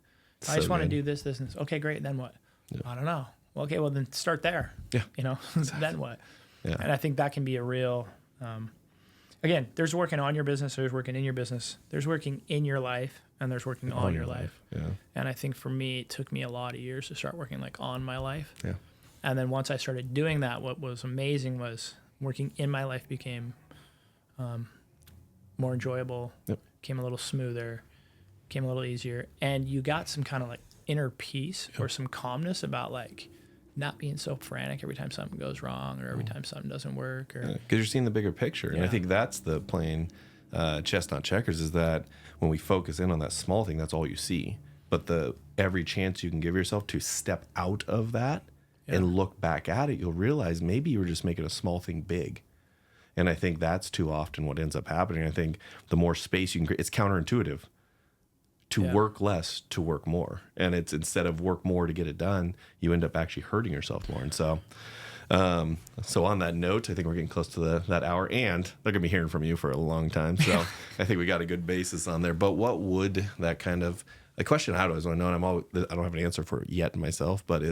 I just want to do this, and this. Okay, great. Then what? Yeah. I don't know. Well, okay, well then start there. Yeah. Exactly. Then what? Yeah. And I think that can be a real, again, there's working on your business, there's working in your business, there's working in your life, and there's working on your life. Yeah. And I think for me, it took me a lot of years to start working like on my life. Yeah. And then once I started doing that, what was amazing was working in my life became more enjoyable, became a little smoother, became a little easier. And you got some kind of like inner peace or some calmness about like not being so frantic every time something goes wrong or every time something doesn't work. Or because you're seeing the bigger picture. And I think that's the playing chess, not checkers, is that when we focus in on that small thing, that's all you see. But every chance you can give yourself to step out of that and look back at it, you'll realize maybe you were just making a small thing big. And I think that's too often what ends up happening. I think the more space you can create, it's counterintuitive to work less, to work more. And it's instead of work more to get it done, you end up actually hurting yourself more. And so, so on that note, I think we're getting close to that hour, and they're going to be hearing from you for a long time. So I think we got a good basis on there. But what would that kind of a question I always want to know, and I don't have an answer for it yet myself, but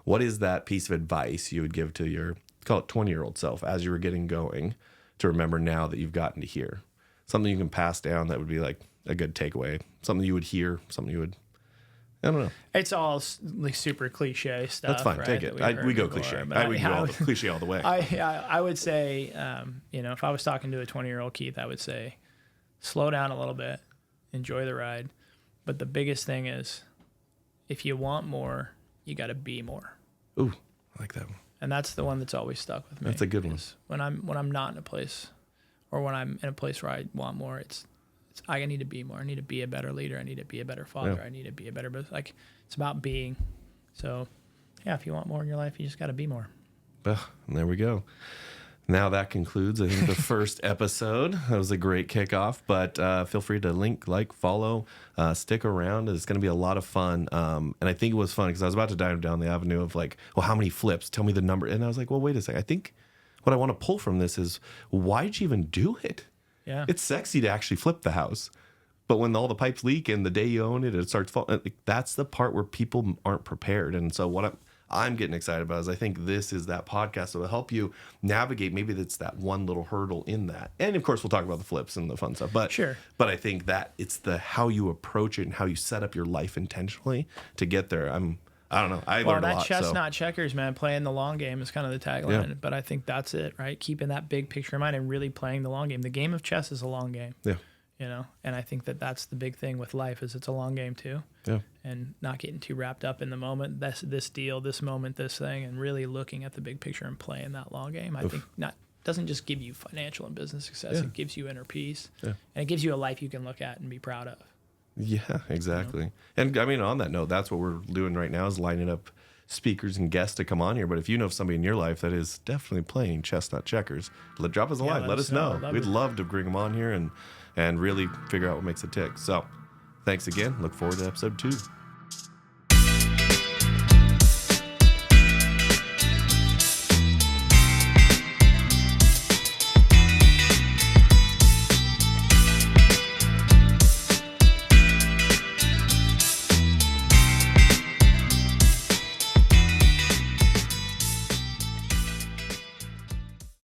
what is that piece of advice you would give to your, call it 20-year-old self as you were getting going, to remember now that you've gotten to here? Something you can pass down that would be like a good takeaway, something you would hear, something you would, I don't know. It's all like super cliche stuff. That's fine. Right? Take it. We go cliche. We go cliche all the way. I would say, if I was talking to a 20-year-old Keith, I would say, slow down a little bit, enjoy the ride. But the biggest thing is, if you want more, you got to be more. Ooh, I like that one. And that's the one that's always stuck with me. That's a good one. is when I'm not in a place, or when I'm in a place where I want more, it's I need to be more. I need to be a better leader. I need to be a better father. Yeah. I need to be a better, like, it's about being. So yeah, if you want more in your life, you just got to be more. And there we go. Now that concludes, I think, the first episode. That was a great kickoff, but feel free to like, follow, stick around. It's going to be a lot of fun. And I think it was fun because I was about to dive down the avenue of like, well, how many flips? Tell me the number. And I was like, well, wait a second. I think what I want to pull from this is, why'd you even do it? Yeah. It's sexy to actually flip the house. But when all the pipes leak and the day you own it, it starts falling. Like, that's the part where people aren't prepared. And so what I'm getting excited about is I think this is that podcast that will help you navigate. Maybe that's that one little hurdle in that. And of course, we'll talk about the flips and the fun stuff. But Sure. But I think that it's the how you approach it and how you set up your life intentionally to get there. I don't know. I learned a lot. Well, that chess, not checkers, man. Playing the long game is kind of the tagline. Yeah. But I think that's it, right? Keeping that big picture in mind and really playing the long game. The game of chess is a long game. Yeah. You know, and I think that that's the big thing with life is it's a long game too. Yeah. And not getting too wrapped up in the moment, this deal, this moment, this thing, and really looking at the big picture and playing that long game. I think doesn't just give you financial and business success. Yeah. It gives you inner peace. Yeah. And it gives you a life you can look at and be proud of. Yeah, exactly. And I mean, on that note, that's what we're doing right now is lining up speakers and guests to come on here. But if you know of somebody in your life that is definitely playing chess, not checkers, drop us a line. Let us know. We'd love to bring them on here and really figure out what makes it tick. So thanks again. Look forward to episode 2.